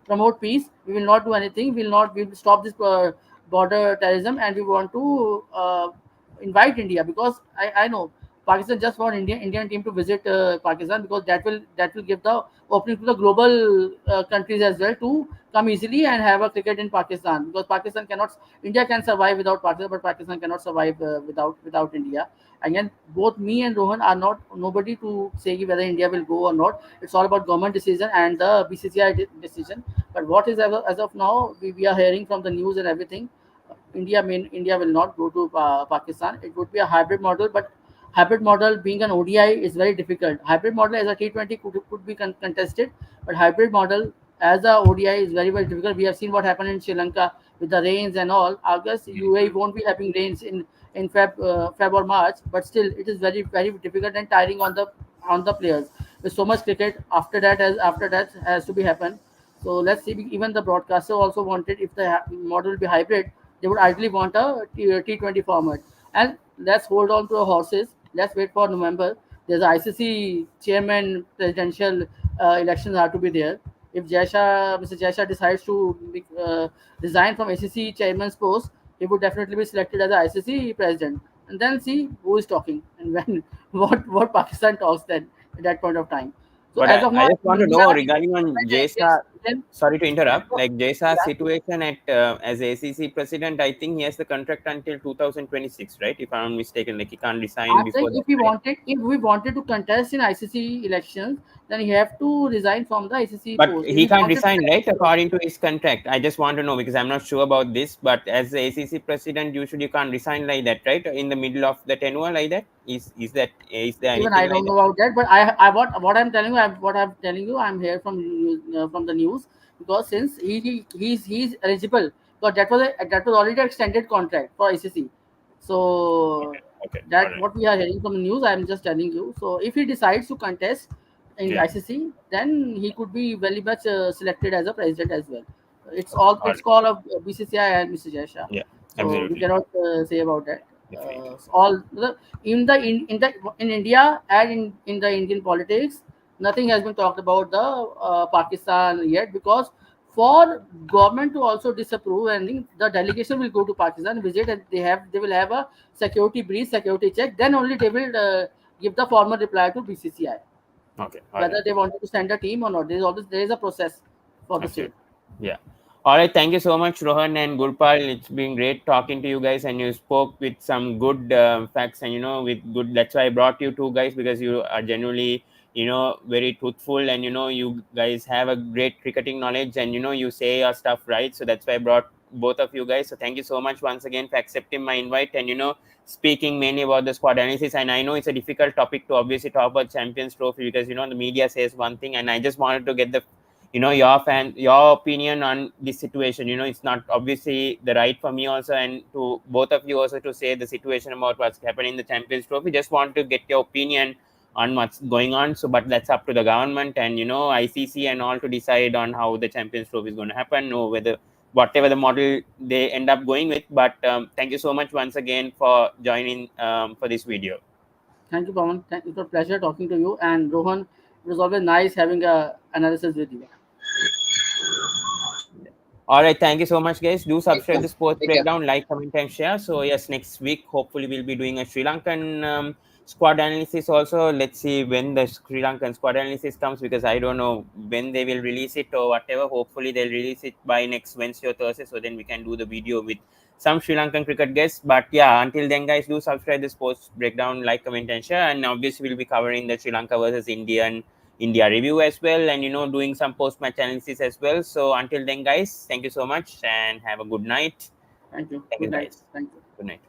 promote peace. We will not do anything. We will stop this border terrorism, and we want to invite India, because I know Pakistan just want Indian team to visit Pakistan, because that will give the opening to the global countries as well to come easily and have a cricket in Pakistan, because Pakistan cannot, India can survive without Pakistan, but Pakistan cannot survive without India. Again, both me and Rohan are not nobody to say whether India will go or not. It's all about government decision and the BCCI decision. But what is as of now, we are hearing from the news and everything. India will not go to Pakistan. It would be a hybrid model, but hybrid model being an ODI is very difficult. Hybrid model as a T20 could be contested, but hybrid model as a ODI is very difficult. We have seen what happened in Sri Lanka with the rains and all. August UAE won't be having rains in Feb or March, but still it is very difficult and tiring on the players. With so much cricket after that has to be happen. So let's see. Even the broadcaster also wanted, if the model will be hybrid, they would ideally want a T20 format. And let's hold on to our horses. Let's wait for November. There's ICC chairman presidential elections are to be there. If Mr. Jaisha decides to resign from ACC chairman's post, he would definitely be selected as the ICC president. And then see who is talking and when what Pakistan talks then at that point of time. So But as of I now, just want to India, know regarding on Jesa. then Sorry to interrupt. yeah, Like Jesa's yeah. situation at as ACC president, I think he has the contract until 2026, right? If I'm not mistaken, like he can't resign I before think that, right? if we wanted to contest in ICC elections, then he have to resign from the ICC But post. If he he can't wanted to resign, right? contest in According to his contract. I just want to know because I'm not sure about this. But as the ACC president, usually you can't resign like that, right? In the middle of the tenure, like that. Is there even I anything like don't that? know about that, but I what I'm telling you, what I'm telling you, I'm here from the news, because since he's eligible, because that was already an extended contract for ICC. Okay. So Okay. All that right. what we are hearing from the news, I'm just telling you. So if he decides to contest in Yeah. ICC, then he could be very much selected as a president as well. Okay. All It's right. call of BCCI and Mr. Jaisha. Yeah. So we Absolutely. cannot say about that. Definitely. So all in India and in the Indian politics, nothing has been talked about the Pakistan yet, because for government to also disapprove, and the delegation will go to Pakistan, visit, and they will have a security brief, security check. Then only they will give the formal reply to BCCI Okay. All right. whether they wanted to send a team or not. There is a process for the same. Absolutely. Yeah. All right. Thank you so much, Rohan and Gurpal. It's been great talking to you guys, and you spoke with some good facts, and with good. That's why I brought you two guys because you are genuinely, very truthful, and you guys have a great cricketing knowledge, and you say your stuff right. So that's why I brought both of you guys. So thank you so much once again for accepting my invite, and speaking mainly about the squad analysis. And I know it's a difficult topic to obviously talk about Champions Trophy because the media says one thing, and I just wanted to get the your opinion on this situation. It's not obviously the right for me also, and to both of you also, to say the situation about what's happening in the Champions Trophy. Just want to get your opinion on what's going on. So but that's up to the government and ICC and all to decide on how the Champions Trophy is going to happen, or whether whatever the model they end up going with. But thank you so much once again for joining for this video. Thank you, Pawan. It was a pleasure talking to you. And Rohan, it was always nice having a analysis with you. All right, thank you so much, guys. Do Take subscribe care. to Sports Take care. Breakdown, like, comment, and share. So yes, next week hopefully we'll be doing a Sri Lankan squad analysis. Also, let's see when the Sri Lankan squad analysis comes, because I don't know when they will release it or whatever. Hopefully they'll release it by next Wednesday or Thursday, so then we can do the video with some Sri Lankan cricket guests. But yeah, until then, guys, do subscribe to Sports Breakdown, like, comment, and share. And obviously we'll be covering the Sri Lanka versus India review as well, and doing some post match analysis as well. So until then, guys, thank you so much and have a good night. Thank you. Thank you, Good night. guys. Thank you. Good night.